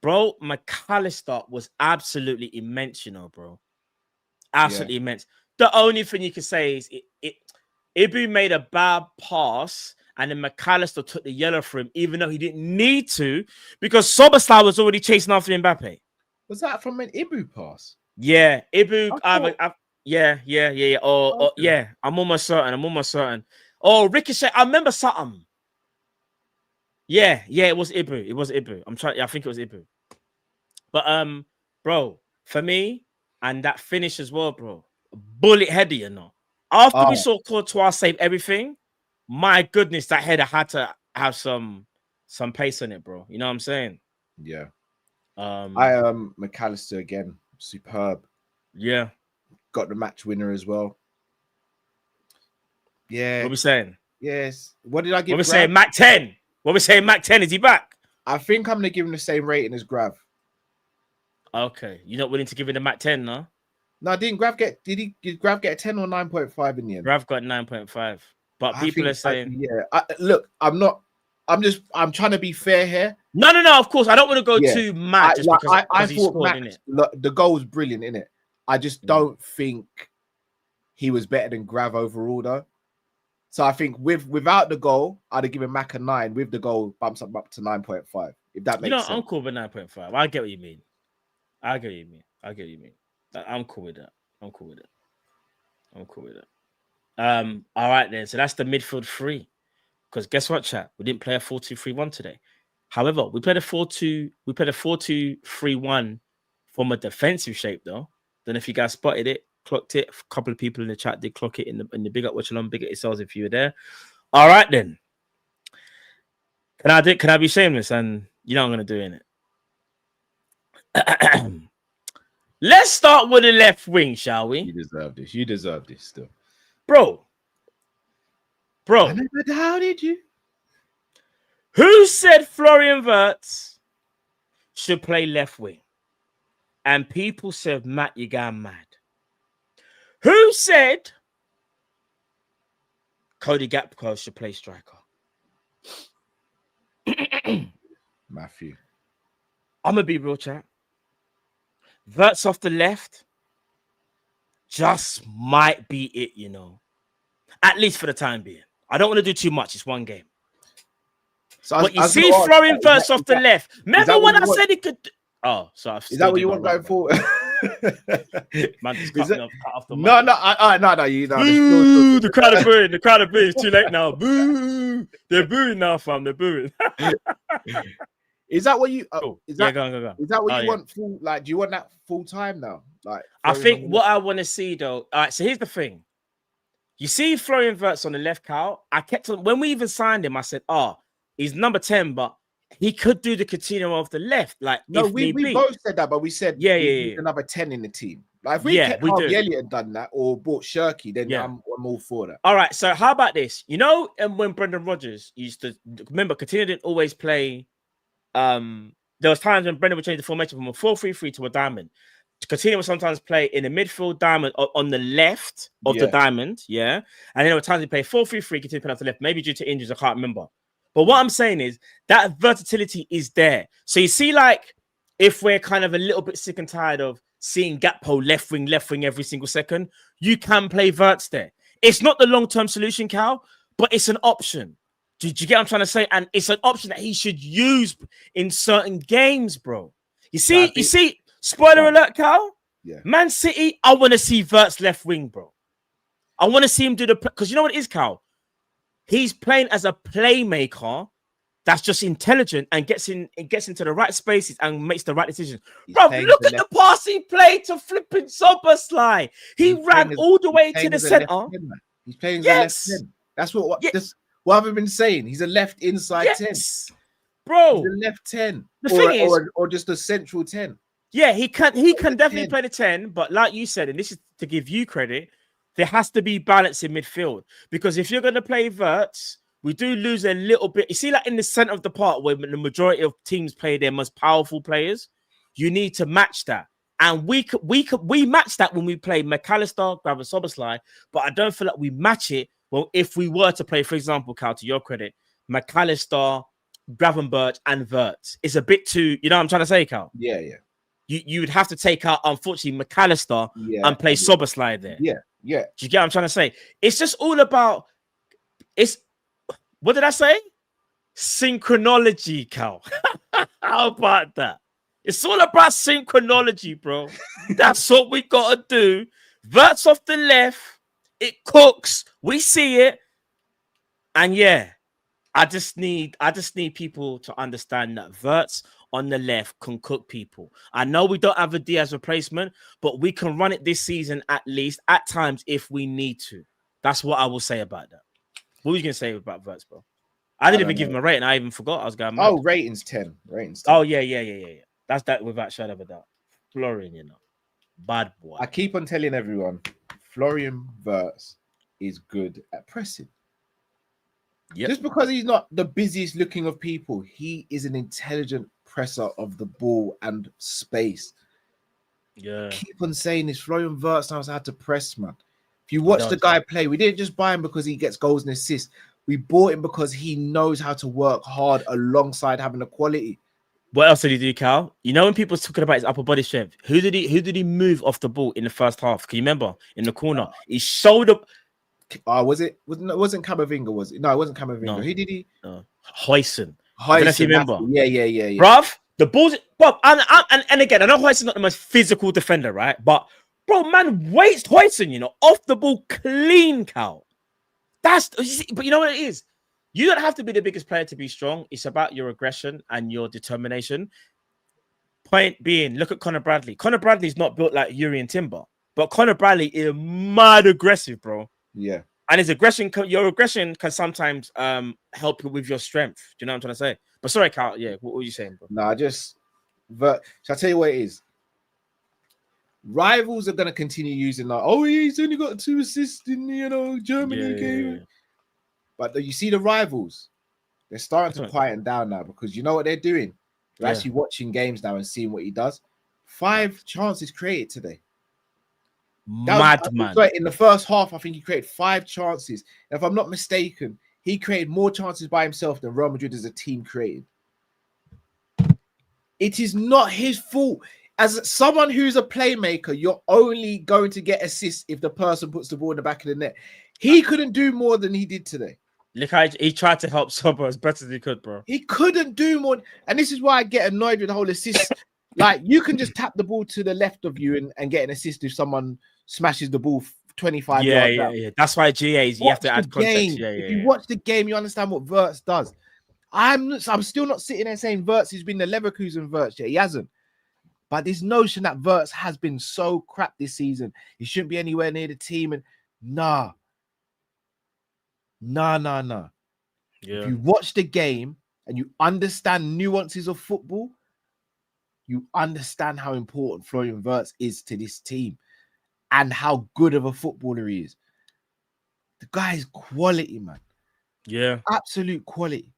Bro, Mac Allister was absolutely immense, you know, bro. Absolutely immense. The only thing you can say is Ibu made a bad pass, and then Mac Allister took the yellow for him, even though he didn't need to, because Soboslai was already chasing after Mbappe. Was that from an Ibu pass? Yeah, Ibu. Yeah. Or yeah, I'm almost certain. Oh, Ricochet. I remember something. Yeah, it was Ibu. I think it was Ibu. But bro, for me, and that finish as well, bro. Bullet header, you know. After we saw Courtois save everything, my goodness, that header had to have some pace on it, bro. You know what I'm saying? Yeah. Mac Allister again, superb. Yeah. Got the match winner as well. Yeah. What are we saying? Yes. What did I give? What are we saying? Mac 10. What are we saying? Mac 10, is he back? I think I'm gonna give him the same rating as Grav. Okay. You're not willing to give him the Mac 10, no? No, did Grav get a 10 or 9.5 in the end? Grav got 9.5. But people are saying, I'm trying to be fair here. No, of course. I don't want to go too mad just because he scored, innit? The goal was brilliant, innit? I just don't think he was better than Grav overall, though. So I think without the goal, I'd have given Mac a 9. With the goal, bumps up to 9.5. If that makes sense. I'm cool with 9.5. I get what you mean. I'm cool with that. All right then. So that's the midfield 3. Because guess what, chat? We didn't play a 4-2-3-1 today. However, we played a 4-2-3-1 from a defensive shape, though. Don't know if you guys spotted it, clocked it. A couple of people in the chat did clock it in the big up watch along, big at yourselves if you were there. All right then. Can I be shameless? And you know I'm gonna do it. Let's start with the left wing, shall we? You deserve this still. Bro. I never doubted you. Who said Florian Wirtz should play left wing? And people said, Matt, you're going mad. Who said Cody Gakpo should play striker? Matthew. I'm going to be real, chat. Wirtz off the left just might be it, you know. At least for the time being. I don't want to do too much. It's one game. But you see Florian Wirtz off the left. Remember when I said he could... Oh, so is that what you want going forward? Man, just cut off the mic. No. Boo! The crowd are booing. The crowd are booing. It's too late now. Boo! They're booing now, fam. They're booing. Is that what you? Go. Is that what you yeah. want? Full, like, do you want that full time now? Like, I think what I want to see though. All right. So here's the thing. You see Florian Wirtz on the left, Cal. I kept on when we even signed him. I said, he's number 10, but he could do the continuum of the left. Like, no, we both said that, but we said we need another 10 in the team. Like, if we kept Harvey Elliott and done that, or bought Shirky, then I'm all for that. All right, so how about this? You know, and when Brendan Rodgers used to remember, Coutinho didn't always play. There was times when Brendan would change the formation from a 4-3-3 to a diamond. Coutinho would sometimes play in the midfield diamond on the left of the diamond, and then there were times he played 4-3-3, Coutinho played off the left, maybe due to injuries, I can't remember. But what I'm saying is that versatility is there. So you see, like, if we're kind of a little bit sick and tired of seeing Gakpo left wing every single second, you can play Wirtz there. It's not the long-term solution, Cal, but it's an option. Do you get what I'm trying to say? And it's an option that he should use in certain games, bro. You see, spoiler alert, Cal? Yeah. Man City, I want to see Wirtz left wing, bro. I want to see him do because you know what it is, Cal? He's playing as a playmaker that's just intelligent and gets into the right spaces and makes the right decisions. He's Bro, playing look as at a the pass he played to flipping Soberslide. He He's ran playing as- all the way he's to playing the as a left center. 10, man. He's playing as a left Yes. 10. That's what Yeah. what have I been saying? He's a left inside 10. Yes, bro. He's a left 10. The thing is, or just a central 10. yeah, he can definitely 10. play the 10, but like you said, and this is to give you credit, there has to be balance in midfield. Because if you're going to play Verts, we do lose a little bit. You see, like in the center of the park where the majority of teams play their most powerful players, you need to match that. And we match that when we play Mac Allister, Graven Soberslide, but I don't feel like we match it. Well, if we were to play, for example, Cal, to your credit, Mac Allister, Gravenberch, and Verts, it's a bit too, you know what I'm trying to say, Cal? Yeah. You would have to take out, unfortunately, Mac Allister and play Soberslide there. Yeah. Do you get what I'm trying to say? It's just all about, what did I say? Synchronology, Cal. How about that? It's all about synchronology, bro. That's what we got to do. Verts off the left. It cooks. We see it. And yeah, I just need people to understand that Verts on the left can cook people. I know we don't have a Diaz replacement, but we can run it this season at least at times if we need to. That's what I will say about that. What were you going to say about Verts, bro? I didn't even give him a rating. I even forgot I was going mad. Oh, ratings 10. Ratings 10. Oh, yeah. That's that without shadow of a doubt. Florian, you know. Bad boy. I keep on telling everyone, Florian Wirtz is good at pressing. Yep. Just because he's not the busiest looking of people, he is an intelligent presser of the ball and space. Yeah. Keep on saying this. Florian Wirtz knows how to press, man. If you watch the guy play, we didn't just buy him because he gets goals and assists. We bought him because he knows how to work hard alongside having the quality. What else did he do, Cal? You know when people talking about his upper body strength, who did he move off the ball in the first half? Can you remember? In the corner. He showed up. Wasn't Camavinga, was it? No, it wasn't Camavinga. No. Who did he? Hoyson. I don't know if you remember. Yeah. Bruv, the balls, Bob, and again, I know Hoyson's not the most physical defender, right? But bro, man, waste Hoyson, you know, off the ball clean, Cal. But you know what it is? You don't have to be the biggest player to be strong. It's about your aggression and your determination. Point being, look at Conor Bradley. Conor Bradley's not built like Yuri and Timber, but Conor Bradley is mad aggressive, bro. Yeah. And your aggression can sometimes help you with your strength. Do you know what I'm trying to say? But sorry, Carl. Yeah, what were you saying, bro? No, shall I tell you what it is? Rivals are going to continue using like, oh, he's only got 2 assists in, Germany game. Yeah. But you see the rivals, they're starting to quieten down now because you know what they're doing? They're actually watching games now and seeing what he does. 5 chances created today. Madman. In the first half, I think he created 5 chances. If I'm not mistaken, he created more chances by himself than Real Madrid as a team created. It is not his fault. As someone who's a playmaker, you're only going to get assists if the person puts the ball in the back of the net. He couldn't do more than he did today. Look how he tried to help Sober as best as he could, bro. He couldn't do more. And this is why I get annoyed with the whole assist. Like, you can just tap the ball to the left of you and get an assist if someone smashes the ball 25 yards out. Yeah. That's why GAs, you have to add context. If you watch the game, you understand what Wirtz does. I'm still not sitting there saying Wirtz has been the Leverkusen Wirtz yet. He hasn't. But this notion that Wirtz has been so crap this season, he shouldn't be anywhere near the team. And nah. Yeah. If you watch the game and you understand nuances of football, you understand how important Florian Wirtz is to this team and how good of a footballer he is. The guy is quality, man. Yeah. Absolute quality.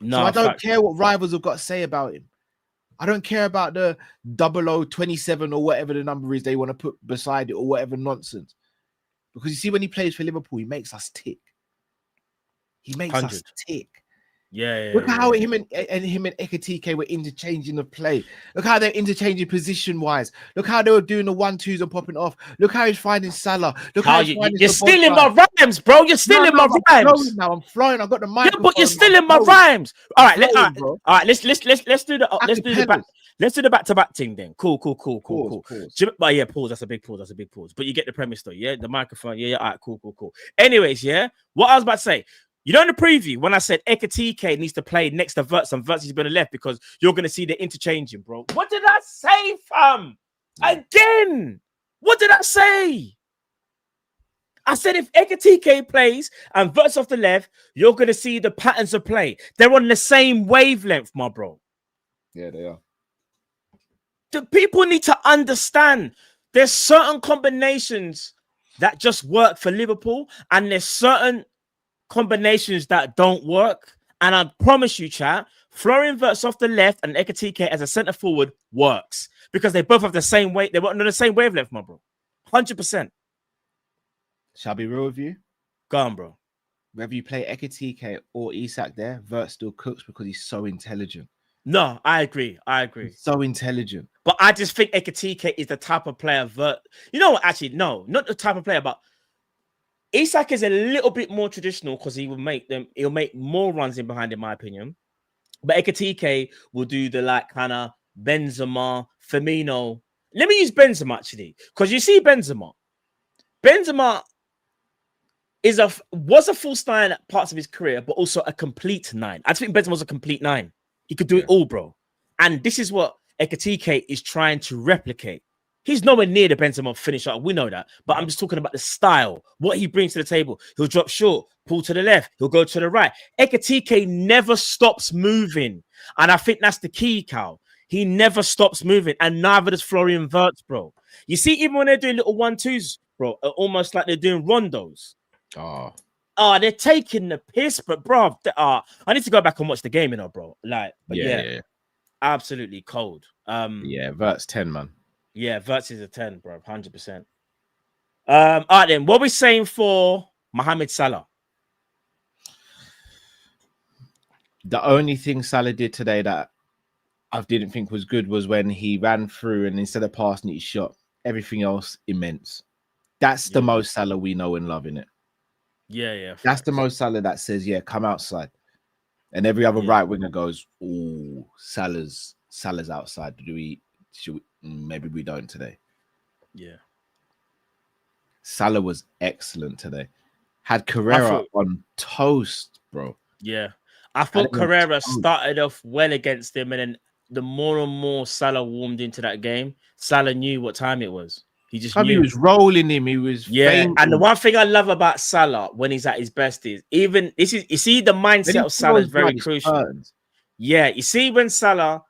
No, so I don't care what rivals have got to say about him. I don't care about the 0027 or whatever the number is they want to put beside it or whatever nonsense. Because you see, when he plays for Liverpool, he makes us tick. He makes 100. us tick. Yeah. Look how him and Ekatike were interchanging the play. Look how they're interchanging position-wise. Look how they were doing the 1-2s and popping off. Look how he's finding Salah. Look how you're stealing my rhymes, bro. You're stealing my rhymes. I'm flying. I've got the mic. Yeah, but you're stealing my rhymes. All right, let's do the back-to-back thing then. Cool. Pause. But yeah, pause. That's a big pause. But you get the premise though. Yeah, the microphone. Yeah. All right, cool. Anyways, yeah. What I was about to say. You know, in the preview, when I said Ekatike needs to play next to Verts and Verts is going to left because you're going to see the interchanging, bro. What did I say, fam? Again, what did I say? I said if Ekatike plays and Verts off the left, you're going to see the patterns of play. They're on the same wavelength, my bro. Yeah, they are. The people need to understand there's certain combinations that just work for Liverpool, and there's certain combinations that don't work. And I promise you, chat, Florian Wirtz off the left and Ekatike as a centre forward works because they both have the same weight. They work on the same wavelength, my bro. 100%. Shall I be real with you? Go on, bro. Whether you play Ekatike or Isak there, Wirtz still cooks because he's so intelligent. No, I agree. He's so intelligent. But I just think Ekatike is the type of player you know what? Actually, no, not the type of player, but Isak is a little bit more traditional because he'll make more runs in behind, in my opinion. But Ekatike will do the like kind of Benzema, Firmino. Let me use Benzema actually, because you see Benzema was a false nine at parts of his career, but also a complete nine. I think Benzema was a complete nine. He could do it all, bro. And this is what Ekatike is trying to replicate. He's nowhere near the Benzema finisher. We know that. But I'm just talking about the style, what he brings to the table. He'll drop short, pull to the left. He'll go to the right. Ekatike never stops moving. And I think that's the key, Cal. He never stops moving. And neither does Florian Wirtz, bro. You see, even when they're doing little 1-2s, bro, almost like they're doing rondos. They're taking the piss, but bro, I need to go back and watch the game, bro. Like, yeah. Absolutely cold. Wirtz 10, man. Yeah, Wirtz is a 10, bro, 100%. All right, then, what are we saying for Mohamed Salah? The only thing Salah did today that I didn't think was good was when he ran through and instead of passing, he shot. Everything else, immense. That's the most Salah we know and love, innit? Yeah. That's the most Salah that says, yeah, come outside. And every other right winger goes, oh, Salah's outside. Maybe we don't today. Yeah. Salah was excellent today. Had Carrera on toast, bro. Yeah. I thought Carrera started off well against him, and then the more and more Salah warmed into that game, Salah knew what time it was. He just knew. He was rolling him. He was fainting. And the one thing I love about Salah when he's at his best is you see the mindset of Salah is very crucial. Yeah, you see when Salah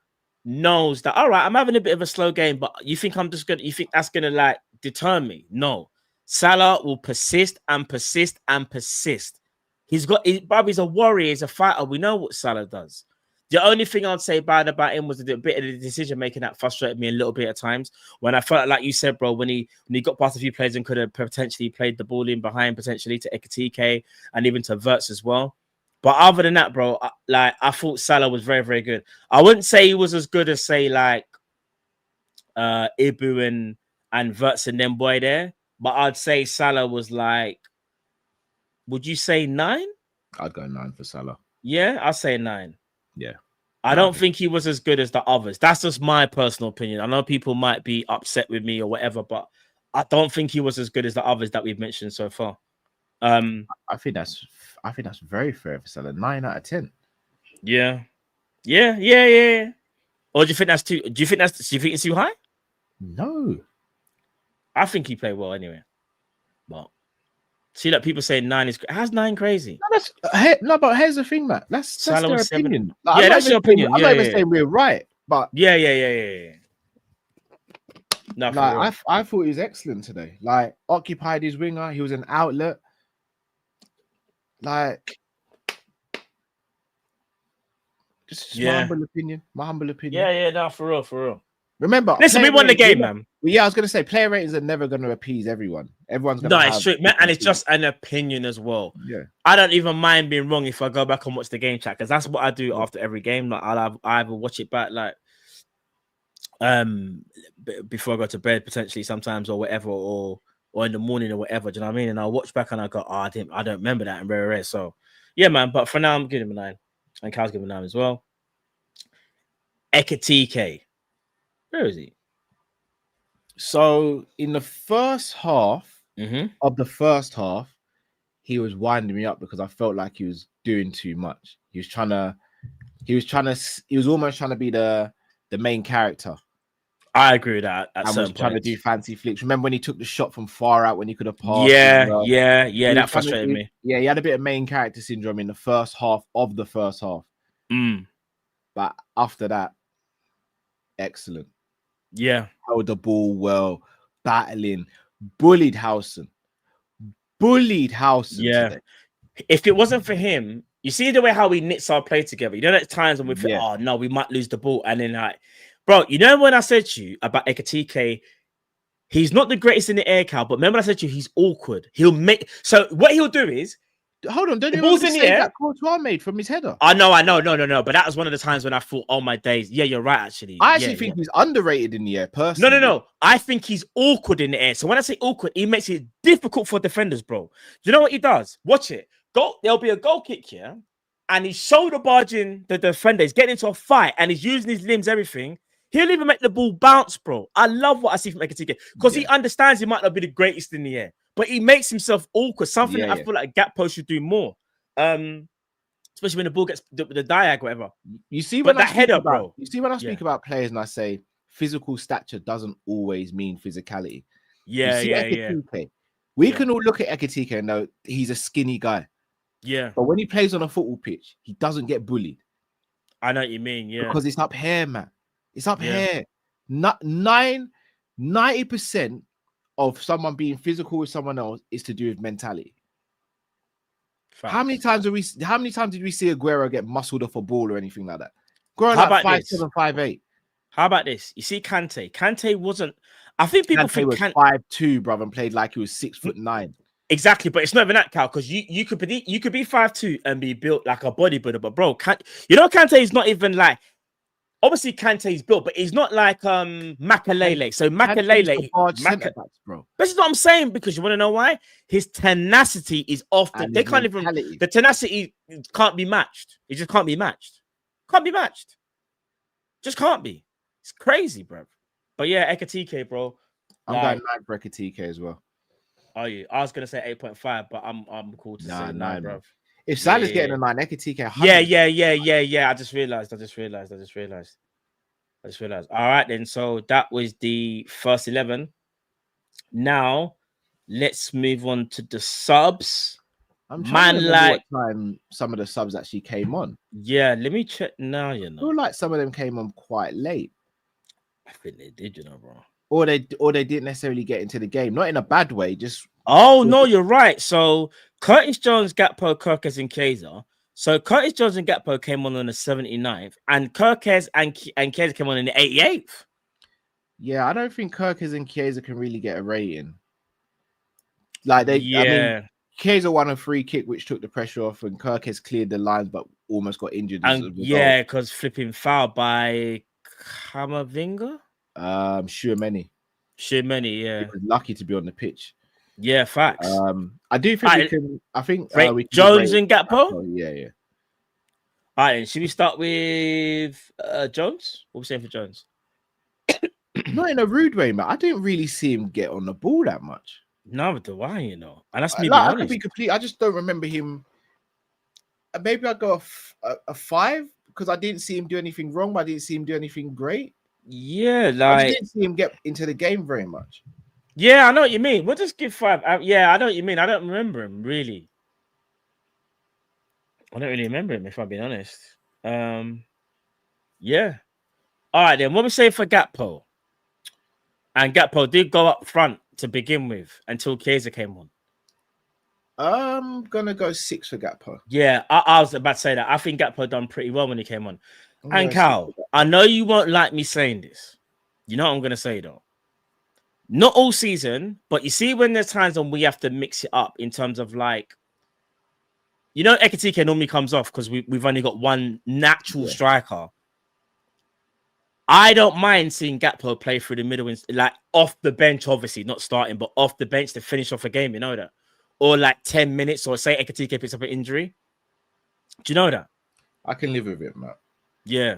knows that, all right, I'm having a bit of a slow game, but you think that's gonna like deter me? No. Salah will persist and persist and persist. He's a warrior, he's a fighter. We know what Salah does. The only thing I'd say bad about him was a bit of the decision making that frustrated me a little bit at times. When I felt like you said, bro, when he got past a few players and could have potentially played the ball in behind, potentially to Ekatike and even to Wirtz as well. But other than that, bro, I thought Salah was very, very good. I wouldn't say he was as good as say like Ibu and Wirtz and them boy there, but I'd say Salah was like, would you say 9? I'd go 9 for Salah. Yeah, I'll say 9. Yeah. I don't think he was as good as the others. That's just my personal opinion. I know people might be upset with me or whatever, but I don't think he was as good as the others that we've mentioned so far. I think that's very fair for Salah. 9 out of 10. Yeah. Or do you think that's too? Do you think it's too high? No. I think he played well anyway. But see that people say 9 is how's 9 crazy? But here's the thing, Matt. That's their opinion. Like, that's your opinion. I'm not even saying we're right, but yeah. No, like I thought he was excellent today. Like occupied his winger, he was an outlet. Like, just my humble opinion. Yeah, no, for real. Remember, listen, we won the game, man. Yeah, I was gonna say player ratings are never gonna appease everyone. Everyone's gonna. No, it's true, man, and it's just an opinion as well. Yeah, I don't even mind being wrong if I go back and watch the game chat because that's what I do after every game. Like I either watch it back, like before I go to bed potentially sometimes or whatever, or in the morning or whatever. Do you know what I mean? And I'll watch back and I go, I don't remember that and rare. So yeah, man. But for now, I'm giving him a 9, and Cal's giving him a 9 as well. Ekatike. Where is he? So in the first half of the first half, he was winding me up because I felt like he was doing too much. He was almost trying to be the main character. I agree with that. At and certain was trying points. to do fancy flicks. Remember when he took the shot from far out when he could have passed? Yeah. That frustrated me. Yeah, he had a bit of main character syndrome in the first half of the first half. But after that, excellent. Yeah. Held the ball well, battling, bullied Howson. Yeah. Today. If it wasn't for him, you see the way how we knits our play together. You know, at times when we think, oh no, we might lose the ball, and then like, bro, you know when I said to you about Ekitike, he's not the greatest in the air, Cal, but remember I said to you, he's awkward. He'll make so what he'll do is hold on, don't you balls in the air that Courtois made from his header? I know, no. But that was one of the times when I thought, oh my days. Yeah, you're right, actually. I actually think he's underrated in the air, personally. No. I think he's awkward in the air. So when I say awkward, he makes it difficult for defenders, bro. Do you know what he does? Watch it. There'll be a goal kick here, and he's shoulder barging the defender. He's getting into a fight, and he's using his limbs, everything. He'll even make the ball bounce, bro. I love what I see from Ekitike because he understands he might not be the greatest in the air, but he makes himself awkward. Something that I feel like Gakpo should do more. Especially when the ball gets the diag, whatever. You see when I speak about players and I say physical stature doesn't always mean physicality. Yeah. We can all look at Ekitike and know he's a skinny guy. Yeah. But when he plays on a football pitch, he doesn't get bullied. I know what you mean, yeah. Because it's up here, man. It's up here. 90% of someone being physical with someone else is to do with mentality. Fact. How many times did we see Aguero get muscled off a ball or anything like that? Aguero like 5'7", 5'8". How about this? You see Kante. Kante wasn't. I think people think was 5'2", brother, and played like he was 6'9". Exactly, but it's not even that, Cal, because you could be 5'2" and be built like a bodybuilder, but bro, Kante is not even like. Obviously, Kante is built, but he's not like Makalele. So Makalele, bro. This is what I'm saying, because you want to know why? His tenacity is often they can't even. The tenacity can't be matched. It just can't be matched. Can't be matched. Just can't be. It's crazy, bro. But yeah, Ekitike, bro. I'm going 9 for Ekitike as well. Are you? I was gonna say 8.5, but I'm cool to say 9, bro. If Salah's getting a 9, Ekitike 100. Yeah. I just realized. All right, then. So that was the first 11. Now let's move on to the subs. I'm trying to remember what time some of the subs actually came on. Yeah, let me check now. You know, I feel like some of them came on quite late. I think they did, you know, bro. Or they didn't necessarily get into the game, not in a bad way. Just no, you're right. So Curtis Jones, Gakpo, Kirkes, and Kaiser. So Curtis Jones and Gakpo came on the 79th, and Kirkes and Kaiser came on in the 88th. Yeah, I don't think Kirkes and Kaiser can really get a rating. Like I mean, Kaiser won a free kick which took the pressure off, and Kirkes cleared the lines but almost got injured. And because flipping foul by Kamavinga. Schumanni, yeah. He was lucky to be on the pitch. Yeah, facts. I do think we can. I think we can Jones and Gakpo. Yeah. All right, should we start with Jones? What are we saying for Jones? Not in a rude way, man. I didn't really see him get on the ball that much. Neither do I, you know. And that's me. I could be complete. I just don't remember him. Maybe I'd go a 5 because I didn't see him do anything wrong, but I didn't see him do anything great. Yeah, I didn't see him get into the game very much. Yeah, I know what you mean. We'll just give 5. I know what you mean. I don't remember him really. I don't really remember him, if I'm being honest. Yeah. All right, then. What we say for Gakpo? And Gakpo did go up front to begin with until Kaiser came on. I'm gonna go 6 for Gakpo. Yeah, I was about to say that. I think Gakpo done pretty well when he came on. And Cal, I know you won't like me saying this. You know what I'm gonna say though. Not all season, but you see when there's times when we have to mix it up in terms of like, you know, Ekitike normally comes off because we've only got one natural striker. I don't mind seeing Gakpo play through the middle, like off the bench, obviously not starting, but off the bench to finish off a game. You know that, or like 10 minutes, or say Ekitike picks up an injury. Do you know that? I can live with it, man. Yeah,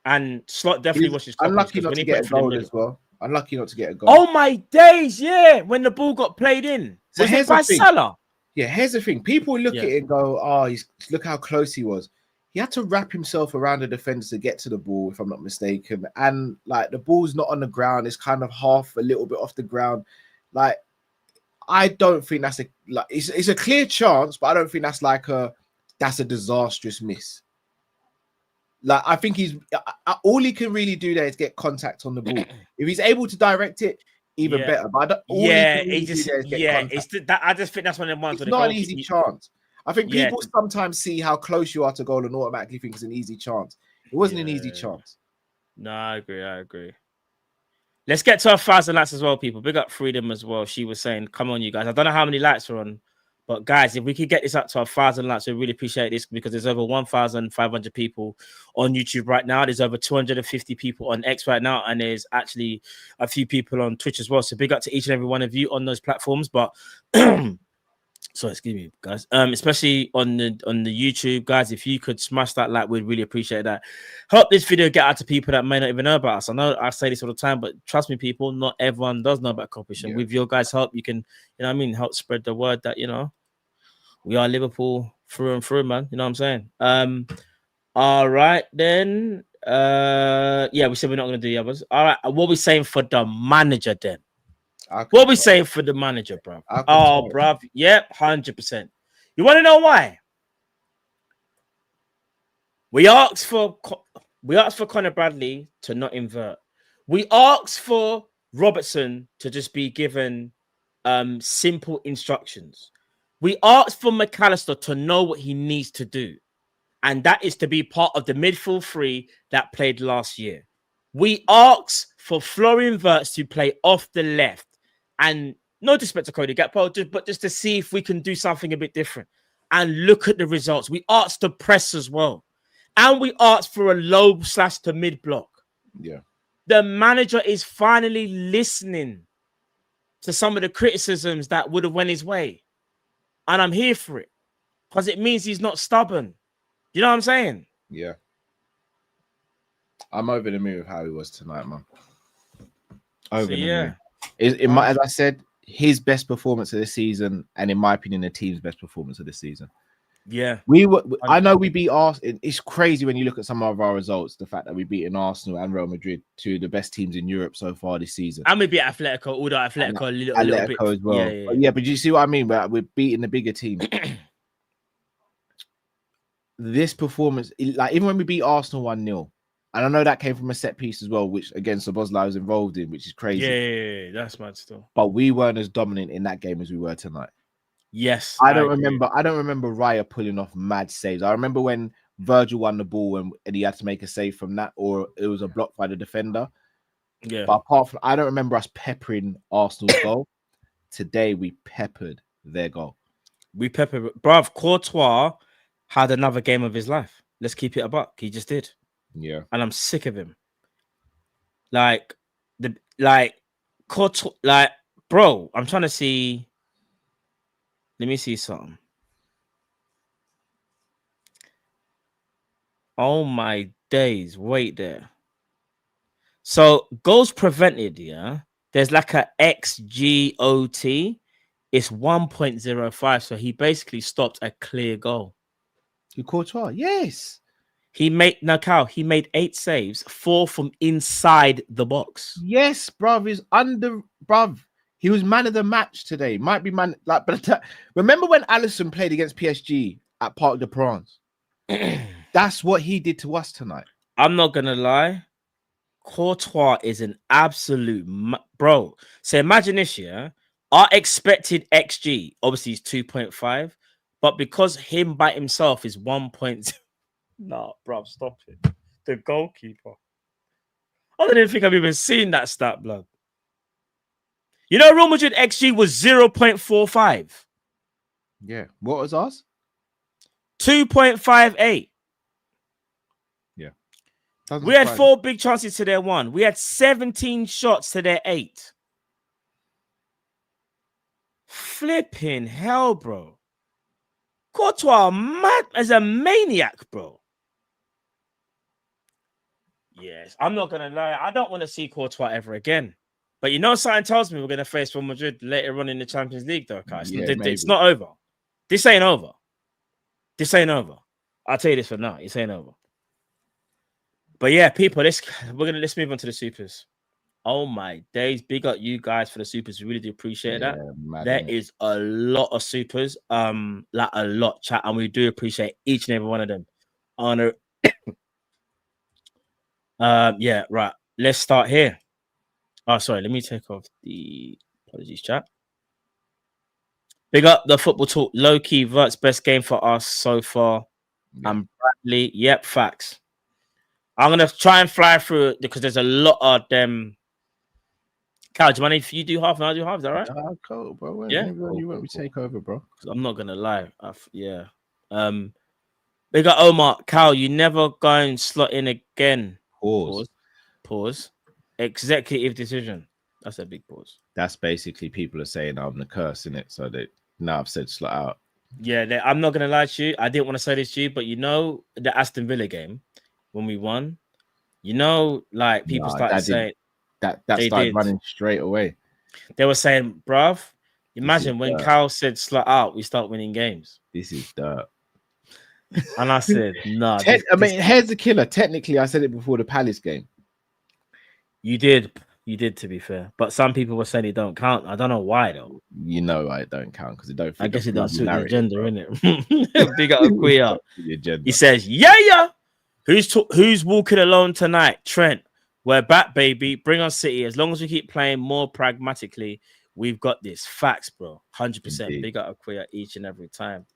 and Slot definitely watches. Unlucky not to get a goal as well. Unlucky not to get a goal. Oh my days! Yeah, when the ball got played in, was it by Salah? Yeah, here's the thing. People look Yeah. at it and go, oh, look how close he was. He had to wrap himself around the defenders to get to the ball, if I'm not mistaken. And like the ball's not on the ground, it's kind of half a little bit off the ground. Like, I don't think that's it's a clear chance, but I don't think that's a disastrous miss. Like, I think all he can really do there is get contact on the ball. If he's able to direct it, even better. But I just think that's one of the ones. It's not an easy chance. I think people sometimes see how close you are to goal and automatically think it's an easy chance. It wasn't an easy chance. No, I agree. Let's get to 1,000 likes as well, people. Big up Freedom as well. She was saying, come on, you guys. I don't know how many likes are on, but guys, if we could get this up to 1,000 likes, we really appreciate this because there's over 1,500 people on YouTube right now. There's over 250 people on X right now, and there's actually a few people on Twitch as well. So big up to each and every one of you on those platforms. But so excuse me, guys. Especially on the YouTube, guys. If you could smash that like, we'd really appreciate that. Help this video get out to people that may not even know about us. I know I say this all the time, but trust me, people, not everyone does know about Kopish. And with your guys' help, you can, you know what I mean, help spread the word that, you know, we are Liverpool through and through, man. You know what I'm saying? All right, then. We said we're not gonna do the others. All right, what are we saying for the manager then? What are we saying for the manager, bro? Oh, bro. Yep, 100%. You want to know why? We asked for Conor Bradley to not invert. We asked for Robertson to just be given simple instructions. We asked for Mac Allister to know what he needs to do. And that is to be part of the midfield three that played last year. We asked for Florian Wirtz to play off the left. And no disrespect to Cody Gakpo, but just to see if we can do something a bit different. And look at the results. We asked to press as well. And we asked for a low slash to mid block. Yeah. The manager is finally listening to some of the criticisms that would have went his way. And I'm here for it. Because it means he's not stubborn. You know what I'm saying? Yeah. I'm over the moon with how he was tonight, man. Over the moon. As I said, his best performance of the season, and in my opinion, the team's best performance of the season. Yeah, I know we beat Arsenal. It's crazy when you look at some of our results. The fact that we beat Arsenal and Real Madrid, two of the best teams in Europe so far this season, and we beat Atletico, although Atletico a little bit as well. Yeah, but you see what I mean? We're beating the bigger teams. This performance, like even when we beat Arsenal 1-0. And I know that came from a set piece as well, which again Szoboszlai was involved in, which is crazy. Yeah, that's mad still. But we weren't as dominant in that game as we were tonight. Yes, I don't remember Raya pulling off mad saves. I remember when Virgil won the ball and he had to make a save from that, or it was a block by the defender. Yeah. But apart from, I don't remember us peppering Arsenal's goal. Today we peppered their goal. We peppered, bruv. Courtois had another game of his life. Let's keep it a buck. He just did. Yeah, and I'm sick of him. Bro, I'm trying to see. Let me see something. Oh my days! Wait there. So goals prevented. Yeah, there's like a XGOT. It's 1.05. So he basically stopped a clear goal. You Courtois, yes. He made 8 saves, 4 from inside the box. Yes, bruv. He was man of the match today. Might be man remember when Alisson played against PSG at Parc des Princes? That's what he did to us tonight. I'm not gonna lie. Courtois is an absolute bro. So imagine this, yeah. Our expected XG obviously is 2.5, but because him by himself is 1.0. No, bro, stop it. The goalkeeper. I don't even think I've even seen that stat, blood. You know, Real Madrid XG was 0.45. Yeah. What was ours? 2.58. Yeah. We had 4 big chances to their 1. We had 17 shots to their 8. Flipping hell, bro. Courtois mad as a maniac, bro. Yes, I'm not going to lie. I don't want to see Courtois ever again. But you know, something tells me we're going to face Real Madrid later on in the Champions League, though, guys. It's not over. This ain't over. This ain't over. I'll tell you this for now. This ain't over. But yeah, people, let's move on to the supers. Oh my days, big up you guys for the supers. We really do appreciate that. There is a lot of supers, like a lot, chat, and we do appreciate each and every one of them. Honor. Yeah, right. Let's start here. Oh, sorry, let me take off the apologies, chat. Big up the football talk. Low key, Vert's best game for us so far. Yeah. And Bradley, yep, facts. I'm gonna try and fly through it because there's a lot of them. Cal, do you mind if you do half and I do half? Is that right? Cool, bro. Yeah? You won't we take over, bro. I'm not gonna lie. Yeah. Big up Omar. Cal, you never go and slot in again. Pause. Executive decision. That's a big pause. That's basically people are saying I'm the curse, in it. So that now I've said slot out. Yeah, I'm not gonna lie to you. I didn't want to say this to you, but you know the Aston Villa game when we won, you know, like people started saying that started running straight away. They were saying, bruv, imagine when Cal said slot out, we start winning games. This is dirt. And I said, no. Here's the killer. Technically, I said it before the Palace game. You did, to be fair. But some people were saying it don't count. I don't know why, though. You know why it don't count, because it don't. I guess it doesn't suit the agenda, innit? Big up queer. He says, yeah. Who's walking alone tonight? Trent. We're back, baby. Bring on City. As long as we keep playing more pragmatically, we've got this. Facts, bro. 100%. Big up queer each and every time.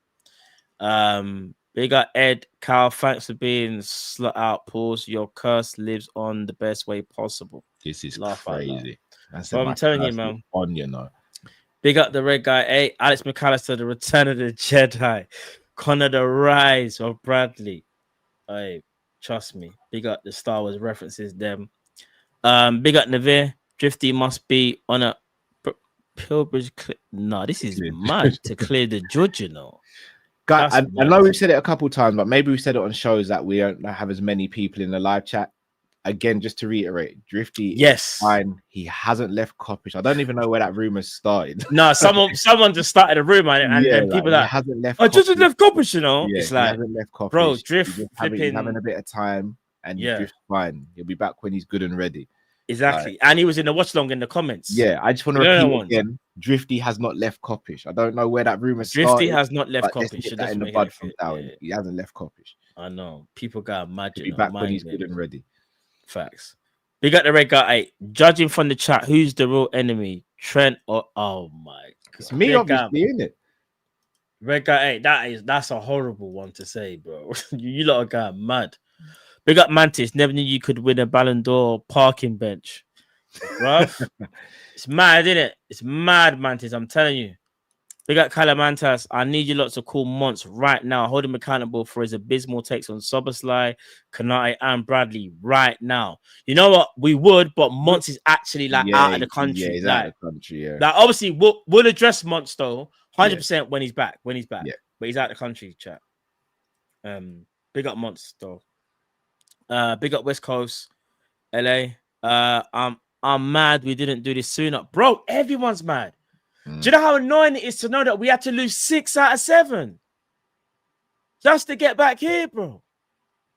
Big up Ed. Cal, thanks for being slot out. Pause. Your curse lives on the best way possible. This is crazy. I'm telling you, man. You know. Big up the red guy. Hey, Alex Mac Allister, the return of the Jedi. Connor, the rise of Bradley. Hey, trust me. Big up the Star Wars references, them. Big up Navir. Drifty must be on a pilgrimage. No, this is mad to clear the judge, you know. Guys, I know we've said it a couple times, but maybe we said it on shows that we don't have as many people in the live chat. Again, just to reiterate, Drifty, yes, fine. He hasn't left Kopish. I don't even know where that rumor started. No, someone just started a rumor, and then people that hasn't left. I just left Kopish, you know. Yeah, it's like, hasn't left Kopish. Bro, Drift he's having a bit of time, and Drift's fine. He'll be back when he's good and ready. Exactly, and he was in the watch long in the comments. Yeah, I just want to repeat again. Drifty has not left Kopish. I don't know where that rumor started. Drifty has not left Kopish. Get that in the bud from down. He hasn't left Kopish. I know. People got mad. He'll be back when he's good and ready. Facts. We got the red guy. Hey, judging from the chat, who's the real enemy? Trent or oh my god. It's me, obviously, isn't it? Red guy, hey, that's a horrible one to say, bro. you lot are going mad. Big up Mantis. Never knew you could win a Ballon d'Or parking bench. Bruv. It's mad, isn't it? It's mad, Mantis. I'm telling you. Big up Calamantas. I need you lots to call Monts right now. Hold him accountable for his abysmal takes on Soboslai, Kanate, and Bradley right now. You know what? We would, but Monts is actually out of the country. Yeah, he's out of the country. Yeah. Like obviously, we'll address Monts though, 100% when he's back. Yeah. But he's out of the country, chat. Big up Monts though. Big up West Coast, LA. I'm mad we didn't do this sooner, bro. Everyone's mad. Do you know how annoying it is to know that we had to lose 6 out of 7 just to get back here, bro?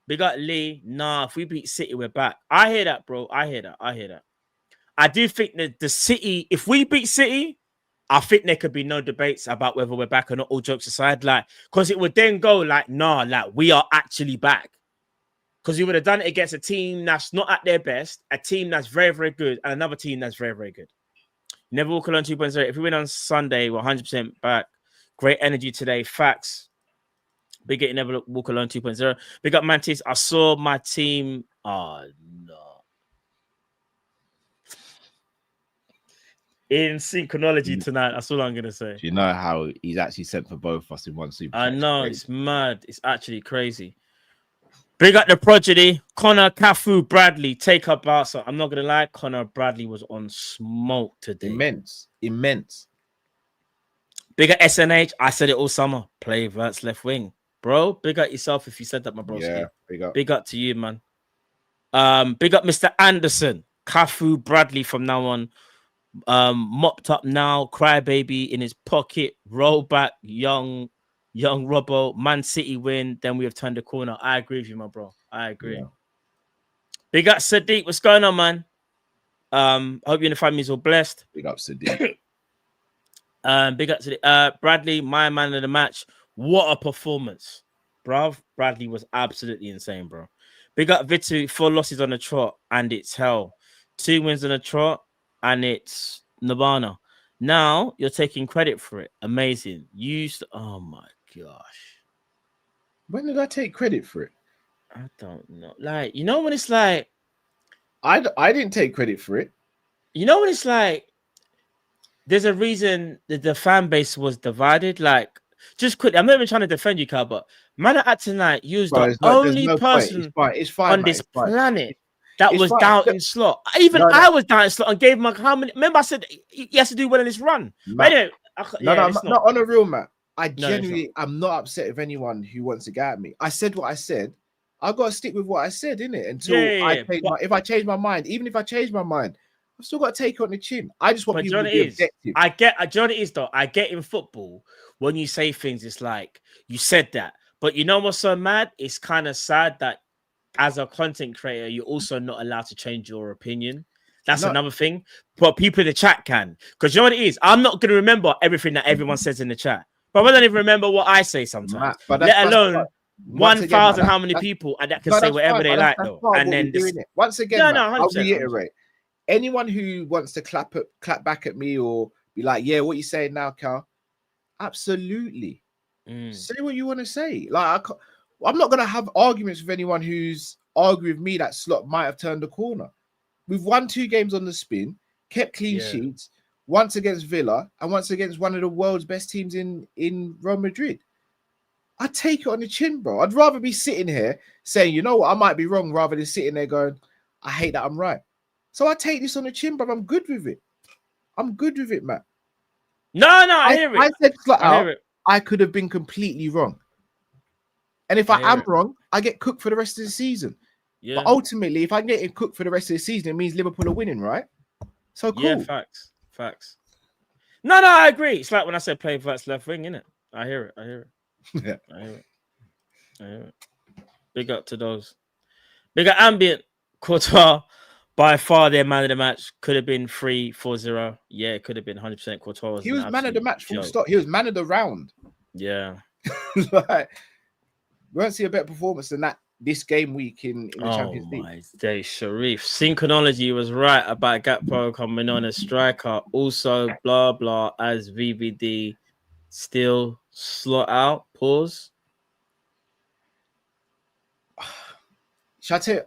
Big up Lee. Nah, if we beat City, we're back. I hear that, bro. I hear that. I do think that the City, if we beat City, I think there could be no debates about whether we're back or not. All jokes aside, like, because it would then go like, nah, like we are actually back. Because you would have done it against a team that's not at their best, a team that's very, very good, and another team that's very, very good. Never walk alone 2.0. If we win on Sunday, we're 100% back. Great energy today. Facts. Big up Never Walk Alone 2.0. Big up Mantis. I saw my team. Oh, no. In synchronology tonight. That's all I'm going to say. Do you know how he's actually sent for both of us in one super? I know. It's mad. It's actually crazy. Big up the prodigy. Connor, Cafu, Bradley, take up Barca. I'm not going to lie. Connor Bradley was on smoke today. Immense. Big up SNH. I said it all summer. Play Vert's left wing. Bro, big up yourself if you said that, my bro. Yeah, big up to you, man. Big up Mr. Anderson. Cafu, Bradley from now on. Mopped up now. Crybaby in his pocket. Roll back, young Young Robbo, Man City win. Then we have turned the corner. I agree with you, my bro. I agree. Yeah. Big up Sadiq. What's going on, man? Hope you and the family's all blessed. Big up Sadiq. Big up to Bradley, my man of the match. What a performance, bruv. Bradley was absolutely insane, bro. Big up Vitu, 4 losses on the trot, and it's hell. 2 wins on the trot, and it's Nirvana. Now you're taking credit for it. Amazing. Oh my gosh. When did I take credit for it? I don't know. Like, you know when it's like I didn't take credit for it. You know when it's like there's a reason that the fan base was divided. Like, just quickly, I'm not even trying to defend you, Carl, but man at tonight used the only person on this planet that was doubting Slot. Even I was doubting Slot and gave him like how many. Remember, I said he has to do well in this run. But anyway, not on a real Matt. I genuinely, I'm not upset with anyone who wants to get at me. I said what I said. I got to stick with what I said, innit? Until if I change my mind, even if I change my mind, I've still got to take it on the chin. I just want people to be objective. I get, do you know what it is though? I get in football when you say things, it's like you said that. But you know what's so mad? It's kind of sad that as a content creator, you're also not allowed to change your opinion. That's another thing. But people in the chat can. Because you know what it is? I'm not going to remember everything that everyone says in the chat. But I don't even remember what I say sometimes. Let alone 1,000 how many people and that can say whatever they like though. And then once again, I'll reiterate. Anyone who wants to clap back at me or be like, yeah, what you saying now, Cal? Absolutely. Say what you want to say. Like, I'm not going to have arguments with anyone who's arguing with me that Slot might have turned the corner. We've won 2 games on the spin, kept clean sheets, once against Villa and once against one of the world's best teams in Real Madrid. I take it on the chin, bro. I'd rather be sitting here saying, you know what, I might be wrong, rather than sitting there going, I hate that I'm right. So I take this on the chin, bro. I'm good with it. I'm good with it, man. No, I hear it. I said flat out, I could have been completely wrong. And if I am wrong, I get cooked for the rest of the season. Yeah. But ultimately, if I get cooked for the rest of the season, it means Liverpool are winning, right? So cool. Yeah, facts. No, I agree. It's like when I said play versus left wing, innit? I hear it. Yeah. I hear it. Big up to those. Big up Ambient. Courtois, by far their man of the match. Could have been 3-4-0. Yeah, it could have been 100% Courtois. He was man of the match, full stop. He was man of the round. Yeah. Like, we won't see a better performance than that this game week in the Champions League. My day, Sharif. Synchronology was right about Gakpo coming on as striker. Also, blah, blah, as VVD still Slot out. Pause. Shall I tell you?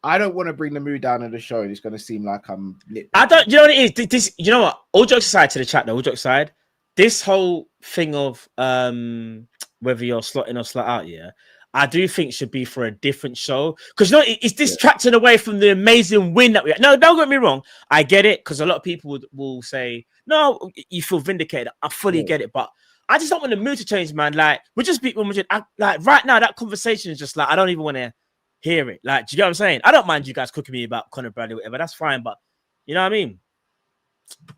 I don't want to bring the mood down in the show. It's going to seem like I'm nitpicking. I don't. You know what it is? This. You know what? All jokes aside to the chat, though. All jokes aside. This whole thing of whether you're slotting or slot out, yeah, I do think should be for a different show because you know it's distracting away from the amazing win that we had. No, don't get me wrong. I get it because a lot of people will say, "No, you feel vindicated." I fully get it, but I just don't want the mood to change, man. Like we just beat Real Madrid. Like right now, that conversation is just like I don't even want to hear it. Like, do you get what I'm saying? I don't mind you guys cooking me about Conor Bradley, whatever. That's fine, but you know what I mean.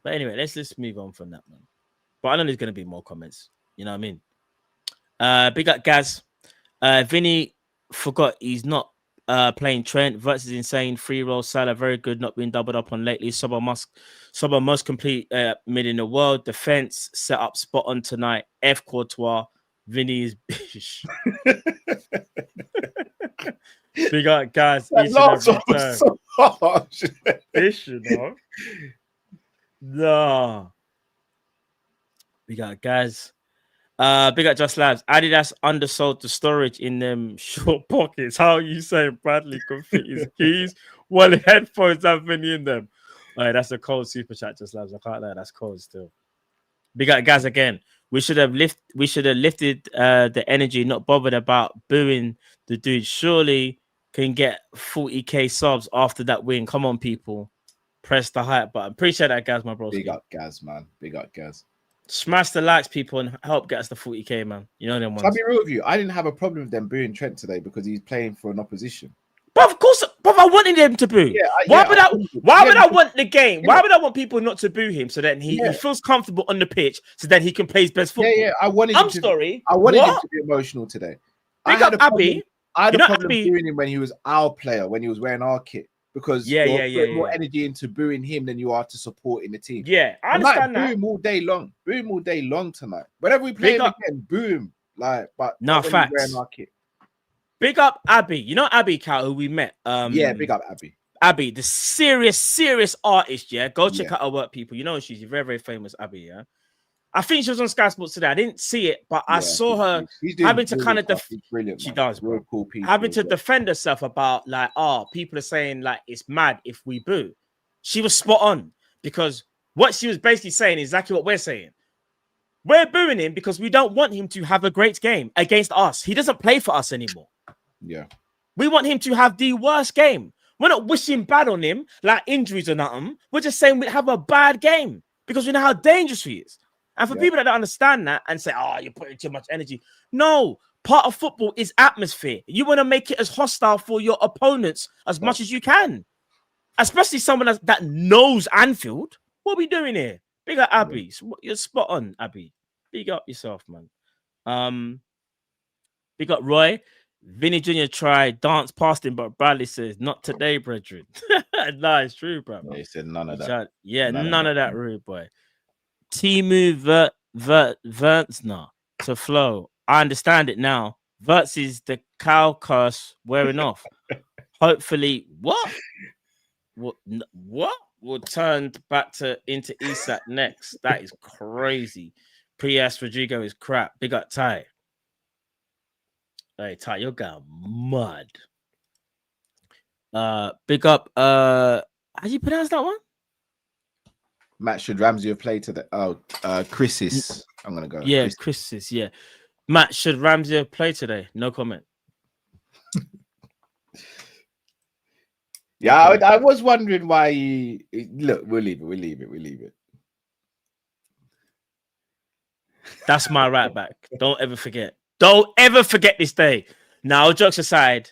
But anyway, let's move on from that, man. But I know there's gonna be more comments. You know what I mean? Big up Gaz. Vinny forgot he's not playing Trent. Verts is insane. Free roll Salah very good. Not being doubled up on lately. Sober most complete mid in the world. Defense set up spot on tonight. F Courtois. Vinny is bish. Big up guys. So harsh. Bish, you know. No. We got guys. Big up Just Labs. Adidas undersold the storage in them short pockets. How are you saying Bradley could fit his keys while the headphones have been in them? All right, that's a cold super chat, Just Labs. I can't lie, that's cold still. Big up guys again. We should have lifted the energy, not bothered about booing the dude. Surely can get 40k subs after that win. Come on, people. Press the hype button. Appreciate that, guys, my bro. Big up Gaz, man. Big up Gaz. Smash the likes, people, and help get us to 40k, man. You know them ones. I'll be real with you. I didn't have a problem with them booing Trent today because he's playing for an opposition. But of course, but I wanted him to boo. Yeah, Why would I want the game? Yeah. Why would I want people not to boo him so then he feels comfortable on the pitch so then he can play his best football? Yeah, I wanted I'm him to, sorry. I wanted him to be emotional today. Big up Abby. I had a problem Abby, booing him when he was our player, when he was wearing our kit. Because you're putting more energy into booing him than you are to supporting the team. Yeah, I understand that. Boo him all day long. Boo him all day long tonight. Whenever we play him again, boo him. Like, but no facts. Wearing our kit. Big up Abby. You know Abby Cal, who we met. Yeah, big up Abby. Abby, the serious artist. Yeah, go check out her work, people. You know she's very, very famous. Abby. Yeah, I think she was on Sky Sports today. I didn't see it, but I saw her having to kind of brilliant. She does, bro. Real cool people, having to defend herself about like, people are saying like it's mad if we boo. She was spot on because what she was basically saying is exactly what we're saying. We're booing him because we don't want him to have a great game against us. He doesn't play for us anymore. Yeah. We want him to have the worst game. We're not wishing bad on him, like injuries or nothing. We're just saying we have a bad game because we know how dangerous he is. And for people that don't understand that and say, oh, you're putting too much energy. No, part of football is atmosphere. You want to make it as hostile for your opponents as much as you can. Especially someone that knows Anfield. What are we doing here? Big up Abby. You're spot on, Abby. Big up yourself, man. Big up Roy. Vinny Jr. tried dance past him, but Bradley says, not today, brethren. No, it's true, bro. Yeah, he said none of that. None of that, rude boy. Timu Vertsna to flow. I understand it now. Verts is the cow curse wearing off. Hopefully, what? Will turn back into Isak next. That is crazy. Prias Rodrigo is crap. Big up Ty. Hey Ty, you're going mud. Big up. How do you pronounce that one? Matt, should Ramsey have played today? Oh, Chris's. I'm gonna go. Yeah, Chris's. Yeah. Matt, should Ramsey have played today? No comment. Yeah, I was wondering why look, we'll leave it. That's my right back. Don't ever forget. Don't ever forget this day. Now, jokes aside,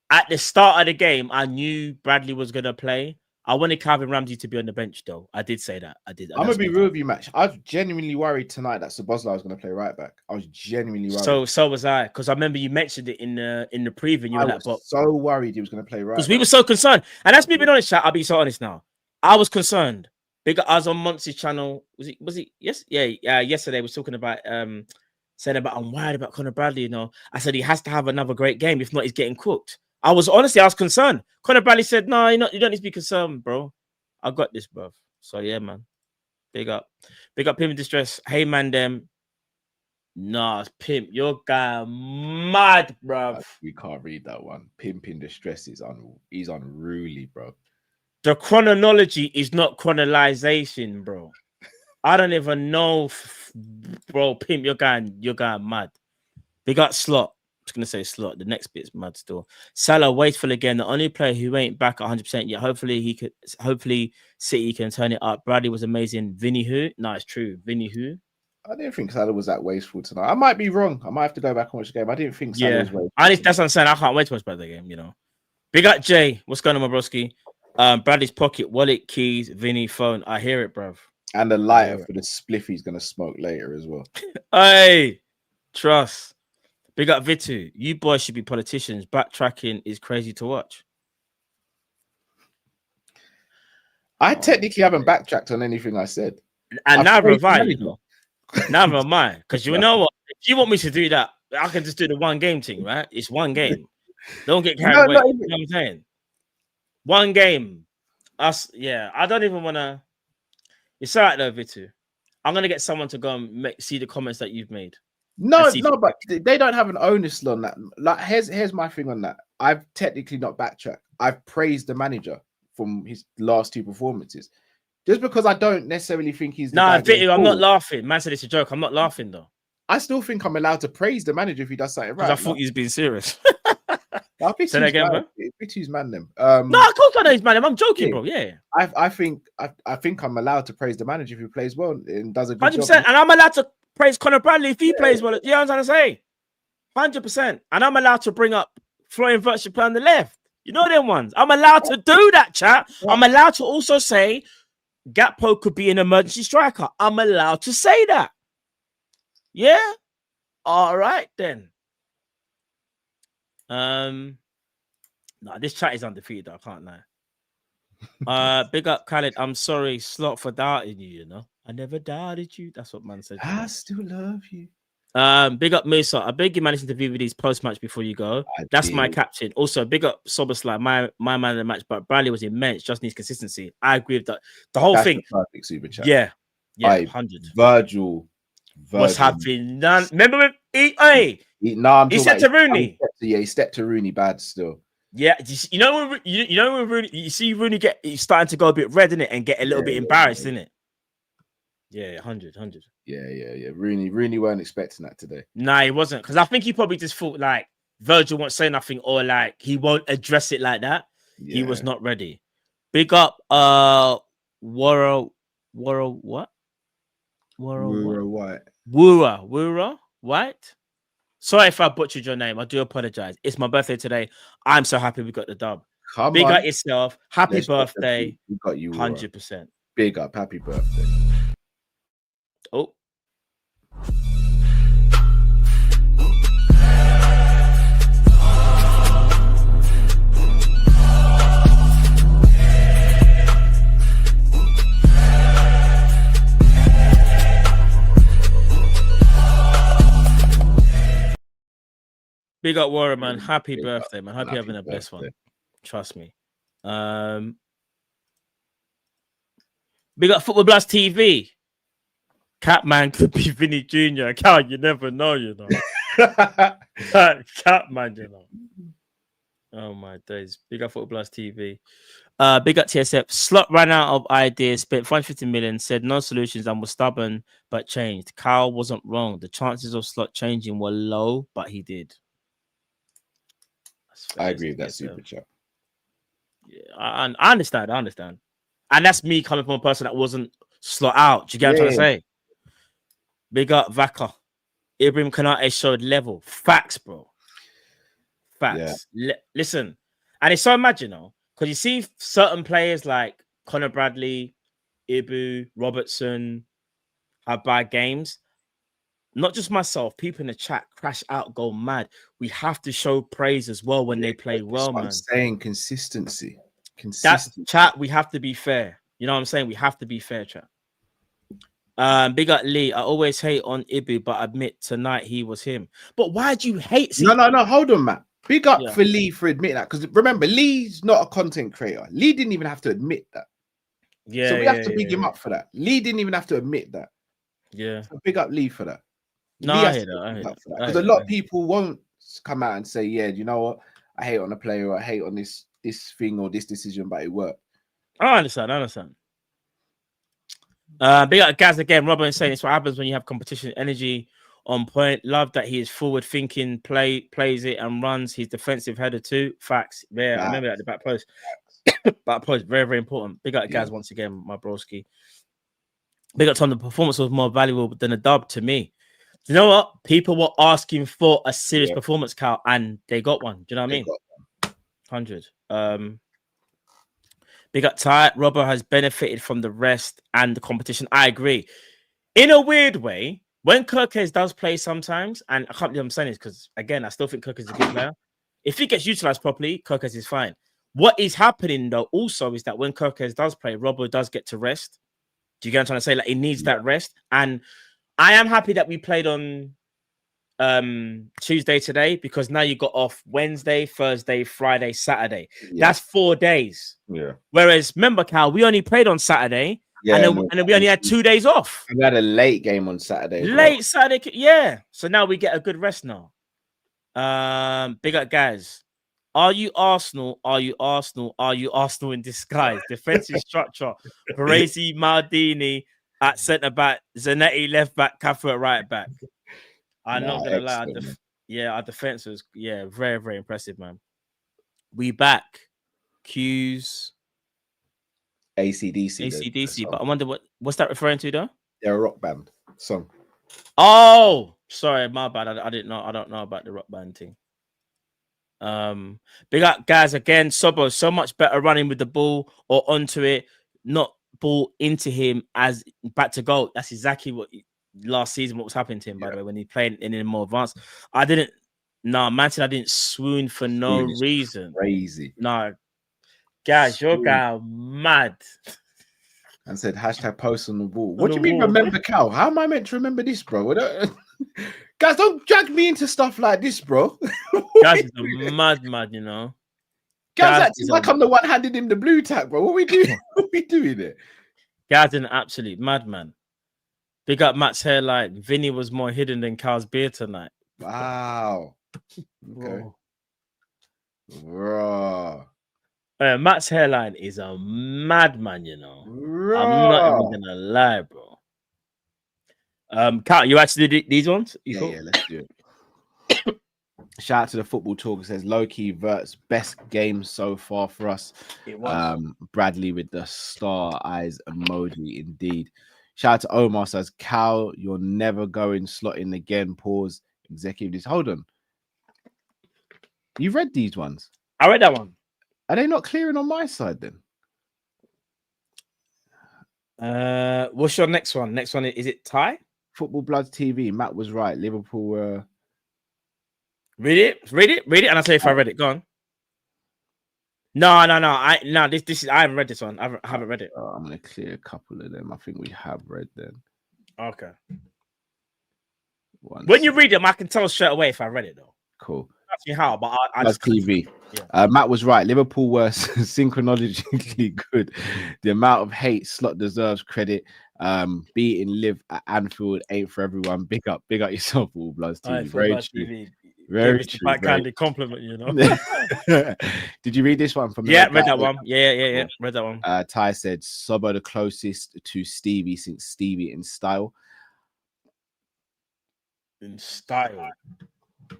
at the start of the game, I knew Bradley was gonna play. I wanted Calvin Ramsey to be on the bench, though. I did say that. I did. I'm gonna be real with you, Match. I was genuinely worried tonight that Szoboszlai was gonna play right back. I was genuinely worried. So was I, because I remember you mentioned it in the preview. And you were like, so worried he was gonna play right. Because we were so concerned, and that's me being honest, chat. I'll be so honest now. I was concerned. I was on Monty's channel. Was he? Yes, yeah. Yesterday was talking about saying about I'm worried about Conor Bradley. You know, I said he has to have another great game. If not, he's getting cooked. I was concerned. Conor Bradley said, no, you don't need to be concerned, bro. I got this, bro. So yeah, man. Big up Pimp in Distress. Hey man, them. Nah, Pimp, your guy mad, bro. We can't read that one. Pimp in Distress he's unruly, bro. The chronology is not chronalization, bro. I don't even know, bro. Pimp, your guy mad. Big up Slot. I was gonna say Slot. The next bit's mad still. Salah wasteful again. The only player who ain't back 100% yet. Hopefully City can turn it up. Bradley was amazing. Vinny who? No, it's true. Vinny who? I didn't think Salah was that wasteful tonight. I might be wrong. I might have to go back and watch the game. I didn't think Salah was wasteful. That's what I'm saying. I can't wait to watch about the game. You know. Big up Jay. What's going on, my broski? Bradley's pocket, wallet, keys, Vinny phone. I hear it, bruv. And the lighter for the spliff he's gonna smoke later as well. Hey, trust. Big up Vitu. You boys should be politicians. Backtracking is crazy to watch. I technically haven't backtracked on anything I said. And neither have I. Neither am I. Because you know what? If you want me to do that, I can just do the one game thing, right? It's one game. Don't get carried away. You know what I'm saying? One game. I don't even want to. It's all right, though, Vitu. I'm going to get someone to go and see the comments that you've made. No, but they don't have an onus on that. Like, here's my thing on that. I've technically not backtracked. I've praised the manager from his last two performances. Just because I don't necessarily think he's I'm not laughing. Man said it's a joke. I'm not laughing though. I still think I'm allowed to praise the manager if he does something right. I thought he was being serious. Say that again, bro. He's man them. No, of course I know he's man them. I'm joking, bro. Yeah. I think I'm allowed to praise the manager if he plays well and does a good 100%. job. And I'm allowed to praise Conor Bradley if he plays well. You know what I'm trying to say? 100%. And I'm allowed to bring up Florian Wirtz should play on the left. You know them ones. I'm allowed to do that, chat. I'm allowed to also say Gakpo could be an emergency striker. I'm allowed to say that. Yeah. All right then. No, this chat is undefeated. I can't lie. Big up Khaled. I'm sorry, Slot, for doubting you. You know, I never doubted you. That's what man said. I still love you. Big up Musa. I beg you, man, listen to VVD's post match before you go. That's my captain. Also, big up Soboslai, my man of the match. But Bradley was immense. Just needs consistency. I agree with that. The whole thing. Perfect super chat. Yeah, 100. Virgil was having none. Remember with he said to Rooney. He stepped to Rooney bad still. Yeah, you know when Rooney, you see Rooney he's starting to go a bit red in it and get a little bit embarrassed in it. Yeah, 100. Yeah. Rooney weren't expecting that today. Nah, he wasn't, because I think he probably just thought like Virgil won't say nothing or like he won't address it like that. Yeah. He was not ready. Big up, Wura White. Sorry if I butchered your name. I do apologize. It's my birthday today. I'm so happy we got the dub. Big up yourself. Happy birthday. We got you 100%. Big up. Happy birthday. Oh. Big up Warren, man. Happy birthday, man. Hope you're having a blessed one. Trust me. Big up Football Blast TV. Catman could be Vinny Jr. Cal, you never know, you know. Catman, you know. Oh my days. Big up Football Blast TV. Big up TSF. Slot ran out of ideas, spent 550 million, said no solutions and was stubborn but changed. Kyle wasn't wrong. The chances of Slot changing were low, but he did. I agree with that super chat. Yeah, I understand. And that's me coming from a person that wasn't Slot out. Do you get what I'm trying to say? Big up Vaka. Ibrahim Kanate showed level. Facts, bro. Facts. Yeah. Listen. And it's so mad, you know, because you see certain players like Conor Bradley, Ibu, Robertson have bad games. Not just myself, people in the chat crash out, go mad. We have to show praise as well when they play well, man. I'm saying consistency. That chat, we have to be fair. You know what I'm saying? We have to be fair, chat. Big up Lee. I always hate on Ibu, but admit tonight he was him. But why do you hate? No. Hold on, Matt. Big up for Lee for admitting that. Because remember, Lee's not a content creator. Lee didn't even have to admit that. Yeah. So we have to big him up for that. Lee didn't even have to admit that. Yeah. So big up Lee for that. No, I hear that. Because a lot of people won't come out and say, yeah, you know what? I hate on a player, or I hate on this thing or this decision, but it worked. I understand. Big up Gaz again. Robin saying it's what happens when you have competition, energy on point. Love that he is forward thinking, plays it and runs his defensive header too. Facts. Yeah, I remember that the back post. Back post, very, very important. Big up Gaz once again, my broski. Big up Tom. The performance was more valuable than a dub to me. You know what? People were asking for a serious performance, Cal, and they got one. Do you know what I mean? 100. Big up Ty. Robbo has benefited from the rest and the competition. I agree. In a weird way, when Kirkes does play sometimes, and I can't believe I'm saying this because, again, I still think Kirkes is a good player. If he gets utilized properly, Kirkes is fine. What is happening, though, also is that when Kirkes does play, Robbo does get to rest. Do you get what I'm trying to say? Like, he needs that rest. And I am happy that we played on Tuesday today, because now you got off Wednesday, Thursday, Friday, Saturday. That's 4 days. Yeah. Whereas, remember, Cal, we only played on Saturday, and then we only had 2 days off. We had a late game on Saturday. Late Saturday, yeah. So now we get a good rest now. Big up, guys. Are you Arsenal? Are you Arsenal? Are you Arsenal in disguise? Defensive structure: Baresi, Maldini at centre back, Zanetti left back, Cafu at right back. I'm not gonna lie. Our defense was very, very impressive, man. We back. Q's AC/DC. But I wonder what's that referring to, though? They're a rock band song. Oh, sorry, my bad. I didn't know. I don't know about the rock band thing. Big up, guys. Again, Sobo, so much better running with the ball or onto it, not ball into him as back to goal. That's exactly what last season what was happening to him, by the way, when he played in a more advanced. Man said I didn't swoon for no reason. Crazy. No, guys, your guy mad. And said hashtag post on the wall. What do you mean remember Cal? How am I meant to remember this, bro? Guys, don't drag me into stuff like this, bro. Guys is a mad, you know. Guys acting like I'm the one handing him the blue tack, bro. What we doing? What we doing there? Guys, an absolute madman. Big up Matt's hairline. Vinny was more hidden than Cal's beard tonight. Wow. Okay. Bro. Matt's hairline is a madman, you know. Bro. I'm not even gonna lie, bro. Cal, you actually did these ones? Yeah, let's do it. Shout out to the football talk. It says low-key Vert's best game so far for us. It was. Bradley with the star eyes emoji, indeed. Shout out to Omar, says Cal, you're never going slotting again. Pause. Executive. Hold on. You read these ones? I read that one. Are they not clearing on my side then? What's your next one? Next one is it Ty? Football Bloods TV. Matt was right. Liverpool were. Read it, and I'll tell you if I read it. Go on. No. This is I haven't read this one. I haven't read it. I'm gonna clear a couple of them. I think we have read them. Okay. When you read them, I can tell straight away if I read it though. Cool. Ask me how, but I just TV. Yeah. Matt was right. Liverpool were synchronologically good. The amount of hate Slot deserves credit. Beating Liv at Anfield ain't for everyone. Big up yourself, All Bloods TV. Very true. Very true. Backhanded compliment, you know. Did you read this one from? Yeah, read that one. Yeah. Read that one. Ty said Sobo the closest to Stevie since Stevie in style.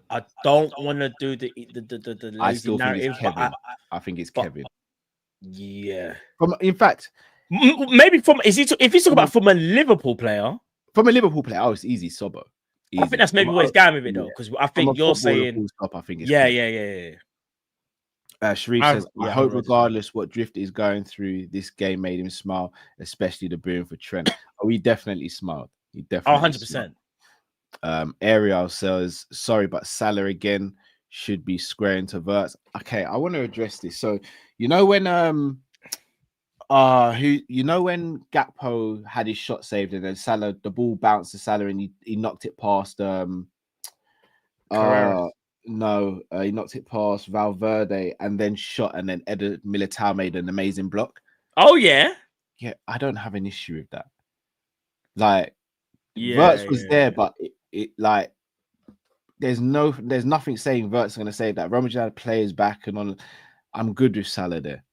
I don't want to do the lazy I still narrative. Think it's Kevin. I think it's Kevin. Yeah. In fact, maybe if he's talking about from a Liverpool player. From a Liverpool player, it's easy, Sobo. I think that's maybe where he's going with it though, because I think you're saying. I think it's Sharif says, I hope regardless what Drift is going through, this game made him smile, especially the booing for Trent. Oh, he definitely smiled. He definitely 100%. Ariel says, sorry, but Salah again should be squaring to Verts. Okay, I want to address this. So, you know when when Gakpo had his shot saved and then Salah, the ball bounced to Salah and he knocked it past he knocked it past Valverde and then shot, and then Eder Militao made an amazing block. Oh yeah, I don't have an issue with that. Like, Verts was there, but it like there's nothing saying Verts going to say that. Real Madrid players back and on. I'm good with Salah there.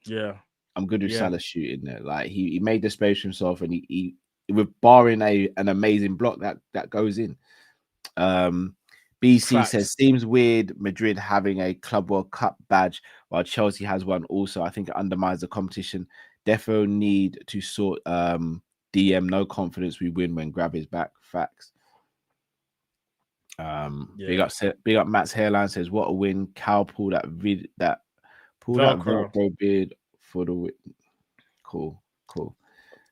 Yeah, I'm good with Salah shooting there. Like he made the space for himself, and he with barring an amazing block that goes in. BC says, seems weird Madrid having a Club World Cup badge while Chelsea has one also. I think it undermines the competition. Defo need to sort DM, no confidence we win when Grab is back. Facts. Big up Matt's hairline says, what a win. Cal pulled that Velcro beard for the win. Cool.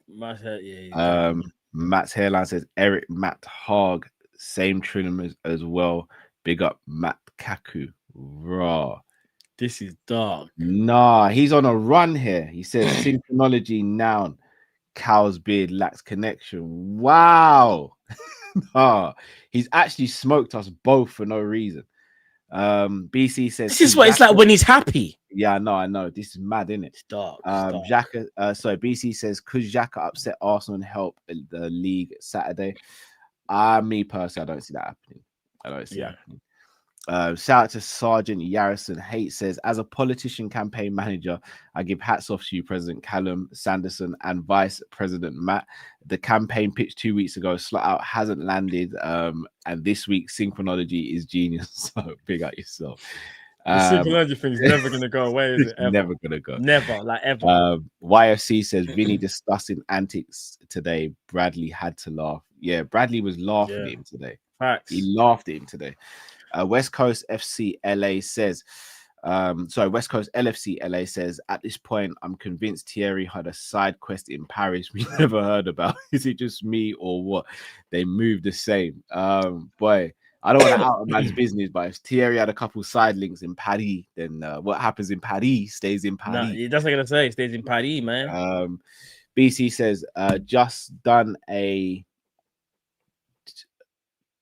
Matt's hairline says, Eric Matt Hogg, same trim as well. Big up Matt Kaku. Raw. This is dark. Nah, he's on a run here. He says synchronology noun. Cal's beard lacks connection. Wow. He's actually smoked us both for no reason. BC says this is what it's like when he's happy. Yeah, I know. This is mad, isn't it? It's dark. Xhaka, BC says, could Xhaka upset Arsenal and help the league Saturday? Me personally, I don't see that happening. I don't see that happening. Shout out to Sergeant Yarrison. Hate says, as a politician campaign manager, I give hats off to you, President Callum Sanderson and Vice President Matt. The campaign pitch 2 weeks ago, Slot Out hasn't landed, and this week synchronology is genius. So big up yourself. The synchronology thing is never gonna go away, is it? Ever? Never gonna go. Never, like ever. YFC says, Vinny discussing antics today. Bradley had to laugh. Yeah, Bradley was laughing at him today. Facts. He laughed at him today. West Coast FC LA says, West Coast LFC LA says, at this point, I'm convinced Thierry had a side quest in Paris we never heard about. Is it just me or what? They move the same. Boy, I don't want to out a man's business, but if Thierry had a couple side links in Paris, then what happens in Paris stays in Paris. No, that's what I'm gonna say. It stays in Paris, man. BC says, just done a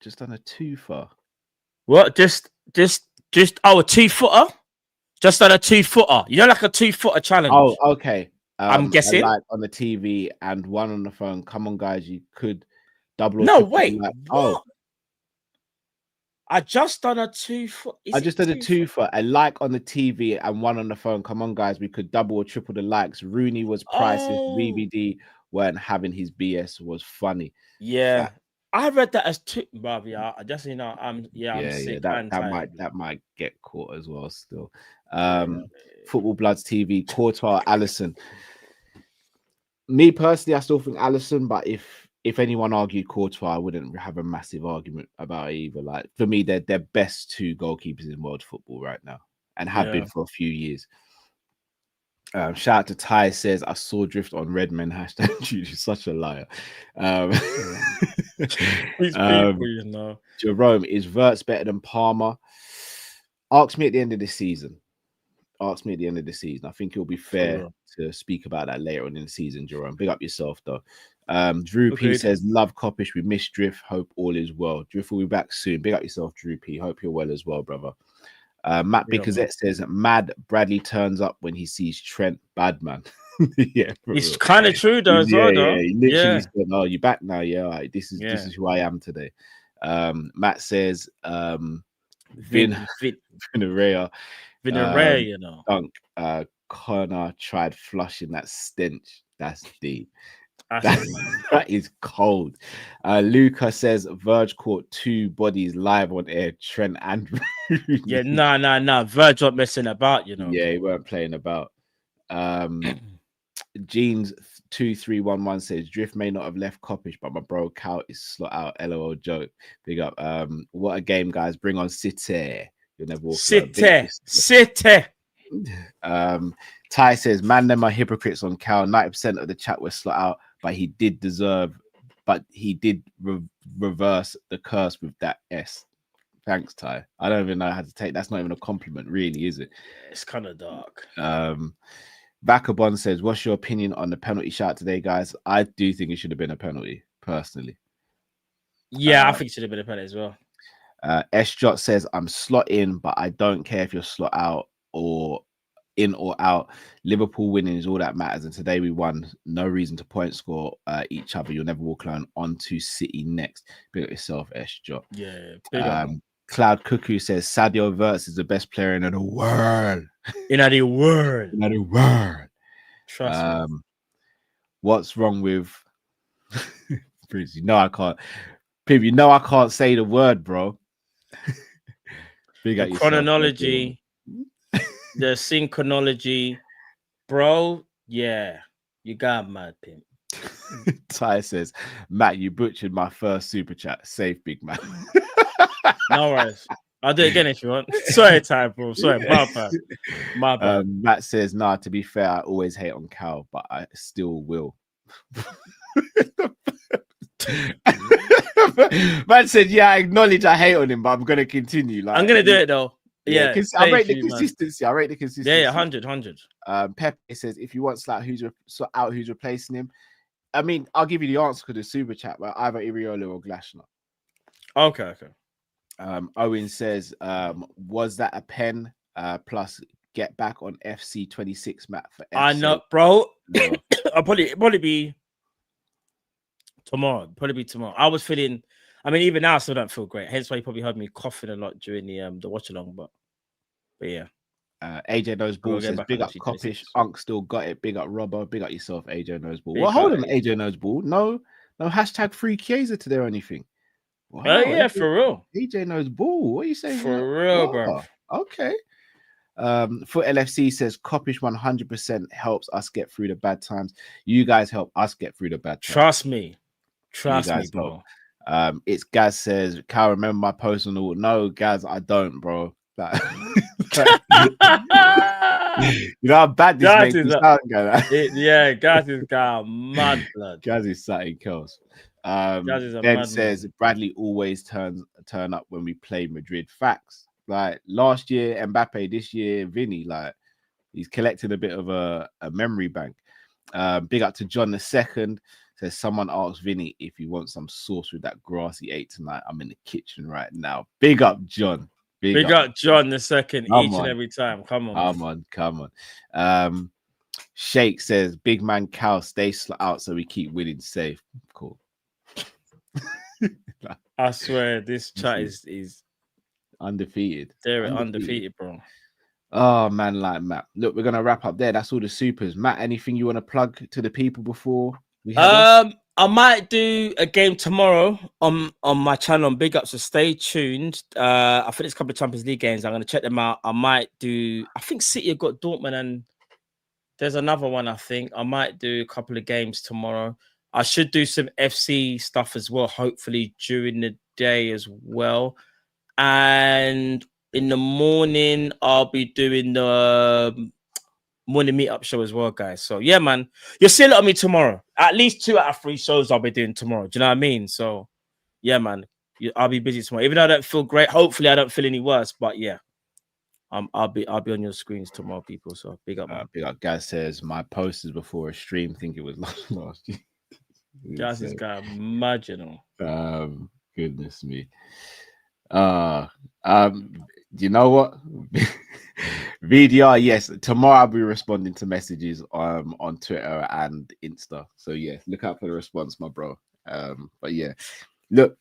twofer. What? Just a 2-footer? Just on a 2-footer. You know, like a 2-footer challenge. Oh, okay. I'm guessing. Like on the TV and one on the phone. Come on, guys, you could double. No, wait. Like, what? I just done a 2-foot. I just did a 2-foot. A like on the TV and one on the phone. Come on, guys, we could double or triple the likes. Rooney was priceless. VVD weren't having his BS. Was funny. Yeah. I read that as 2, bruv. Yeah, I just I'm sick. That might get caught as well. Still, Football Bloods TV, Courtois, Alisson. Me personally, I still think Alisson, but if anyone argued Courtois, I wouldn't have a massive argument about it either. Like for me, they're best 2 goalkeepers in world football right now, and have been for a few years. Shout out to Ty, says I saw drift on Redman hashtag. You're such a liar. Jerome, is Verts better than Palmer? Ask me at the end of the season. I think it'll be fair to speak about that later on in the season, Jerome. Big up yourself though. Drew P says, love Kopish. We miss Drift. Hope all is well. Drift will be back soon. Big up yourself, Drew P. Hope you're well as well, brother. Matt Bicazette says, mad Bradley turns up when he sees Trent. Bad man. Yeah, it's kind of true though as well. Though. He literally said, "Oh, you back now? Yeah, right. This is who I am today." Matt says, Vinareya, you know. Dunk. Connor tried flushing that stench. That's deep. That is cold. Luca says Verge caught 2 bodies live on air. Trent and yeah, nah. Verge not messing about, you know. Yeah, he weren't playing about. Jeans 2311 says Drift may not have left Kopish, but my bro Cal is slot out. LOL joke. Big up. What a game, guys. Bring on City. You'll never walk City. Ty says, man, them are hypocrites on Cal. 90% of the chat was slot out, but he did reverse the curse with that S. Thanks, Ty. I don't even know how to take. That's not even a compliment, really, is it? It's kind of dark. Vacabon says, what's your opinion on the penalty shot today, guys? I do think it should have been a penalty, personally. Yeah, I think it should have been a penalty as well. S-Jot says, I'm slot in, but I don't care if you're slot out or in or out. Liverpool winning is all that matters, and today we won. No reason to point score each other. You'll never walk alone. On to City next. Big up yourself, S-Jot. Yeah. Cloud Cuckoo says Sadio Verts is the best player in the world. In the world. Trust me. What's wrong with you know I can't. People, you know I can't say the word, bro. The chronology, the synchronology, bro. Yeah, you got mad, pimp. Ty says, Matt, you butchered my first super chat. Safe, big man. No worries. I'll do it again if you want. Sorry, Ty, bro. Sorry, my bad. Matt says, nah, to be fair, I always hate on Cal, but I still will. Man said, yeah, I acknowledge I hate on him, but I'm going to continue. Like, I'm going to do it, though. Yeah, I rate the consistency. Yeah, 100. Pepe says, if you want Slat who's replacing him, I mean, I'll give you the answer to the super chat, but either Iriola or Glashner. Okay. Owen says, was that a pen plus get back on FC 26 Matt for FC? I know, bro. No. I'll probably be tomorrow. I was feeling, I mean, even now I still don't feel great. Hence why you probably heard me coughing a lot during the watch along. But yeah. AJ Knows Ball says, big up Kopish. Unk still got it. Big up Robbo. Big up yourself, AJ Knows Ball. Well, hold on, AJ Knows Ball. No hashtag free Chiesa today or anything. Wow, oh yeah, for real. AJ Knows Ball. What are you saying? For real, bro. Okay. Foot LFC says Kopish 100% helps us get through the bad times. You guys help us get through the bad times. Trust me, bro. It's Gaz says, Cal, remember my post on the no, Gaz, I don't, bro. Like, you know how bad this makes me sound, guy. Yeah, Gaz is got mad blood. Gaz is something else. Gaz is a Ben mad says man. Bradley always turn up when we play Madrid. Facts. Like last year, Mbappe, this year, Vinny, like he's collecting a bit of a memory bank. Big up to John the second. Says someone asked Vinny if he wants some sauce with that grass he ate tonight. I'm in the kitchen right now. Big up, John. Big up John the second each and every time. Come on. Come on. Shake says big man Cal stay out so we keep winning safe. Cool. I swear this chat is undefeated. They're undefeated, bro. Oh man, like Matt. Look, we're gonna wrap up there. That's all the supers. Matt, anything you want to plug to the people before we head off? I might do a game tomorrow on my channel on Big Up, so stay tuned. I think there's a couple of Champions League games. I'm gonna check them out. I think City have got Dortmund and there's another one. I think I might do a couple of games tomorrow. I should do some FC stuff as well, hopefully during the day as well. And in the morning, I'll be doing the morning meetup show as well, guys. So yeah, man, you'll see a lot of me tomorrow. At least 2 out of 3 shows I'll be doing tomorrow. Do you know what I mean? So yeah, man, I'll be busy tomorrow. Even though I don't feel great, hopefully I don't feel any worse. But yeah, I'll be on your screens tomorrow, people. So big up, man. Big up. Guys says my posters before a stream think it was last year. Guys, this guy, marginal. Goodness me. You know what? VDR, yes. Tomorrow I'll be responding to messages on Twitter and Insta. So yeah, look out for the response, my bro. But yeah, look,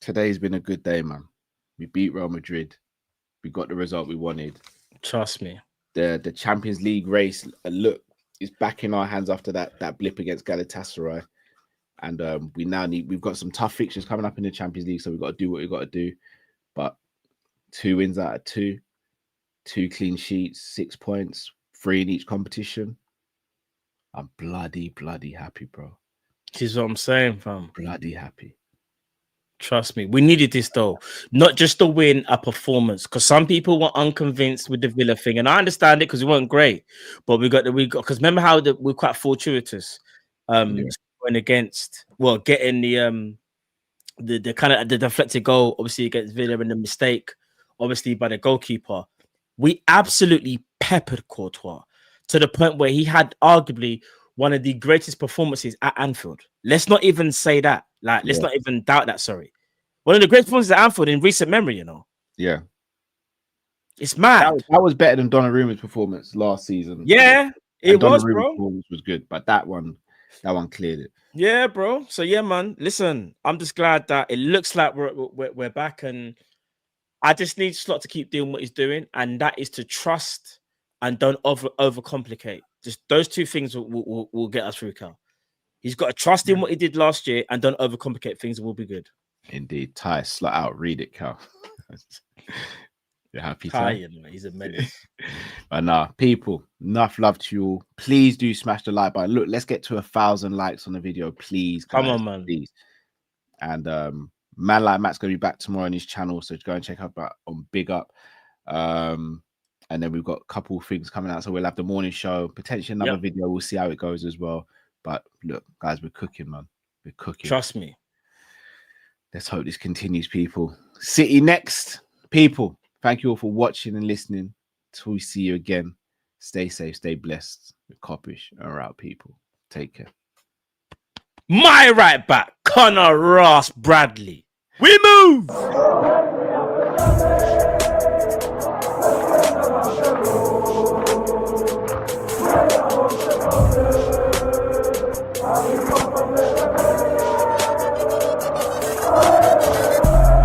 today's been a good day, man. We beat Real Madrid. We got the result we wanted. Trust me. The Champions League race, look, is back in our hands after that blip against Galatasaray. And we've got some tough fixtures coming up in the Champions League, so we've got to do what we've got to do. But 2 wins out of 2 clean sheets, 6 points, 3 in each competition. I'm bloody happy, bro. This is what I'm saying, fam. Bloody happy. Trust me, we needed this though, not just to win, a performance. Because some people were unconvinced with the Villa thing, and I understand it because we weren't great. But we got because remember how we're quite fortuitous. Going against, well, getting the kind of the deflected goal, obviously against Villa, and the mistake, obviously by the goalkeeper. We absolutely peppered Courtois to the point where he had arguably one of the greatest performances at Anfield. Let's not even say that. Like, let's not even doubt that. Sorry, one of the greatest performances at Anfield in recent memory. You know. Yeah. It's mad. That was better than Donnarumma's performance last season. Yeah, it was, bro. Performance was good, but that one cleared it. Yeah, bro. So yeah, man. Listen, I'm just glad that it looks like we're back, and I just need Slot to keep doing what he's doing, and that is to trust and don't overcomplicate. Just those 2 things will get us through, Cal. He's got to trust in what he did last year and don't overcomplicate things. It will be good. Indeed. Ty, Slot out. Read it, Cal. You're happy, Ty? He's a menace. But nah, people, enough love to you all. Please do smash the like button. Look, let's get to 1,000 likes on the video, please. Guys, come on, man. Please. And Man Like Matt's going to be back tomorrow on his channel, so go and check out on Big Up. And then we've got a couple of things coming out. So we'll have the morning show, potentially another video. We'll see how it goes as well. But look, guys, we're cooking, man. We're cooking. Trust me. Let's hope this continues, people. City next, people. Thank you all for watching and listening. Till we see you again. Stay safe, stay blessed. With Kopish and out, people. Take care. My right back, Connor Ross Bradley. We move.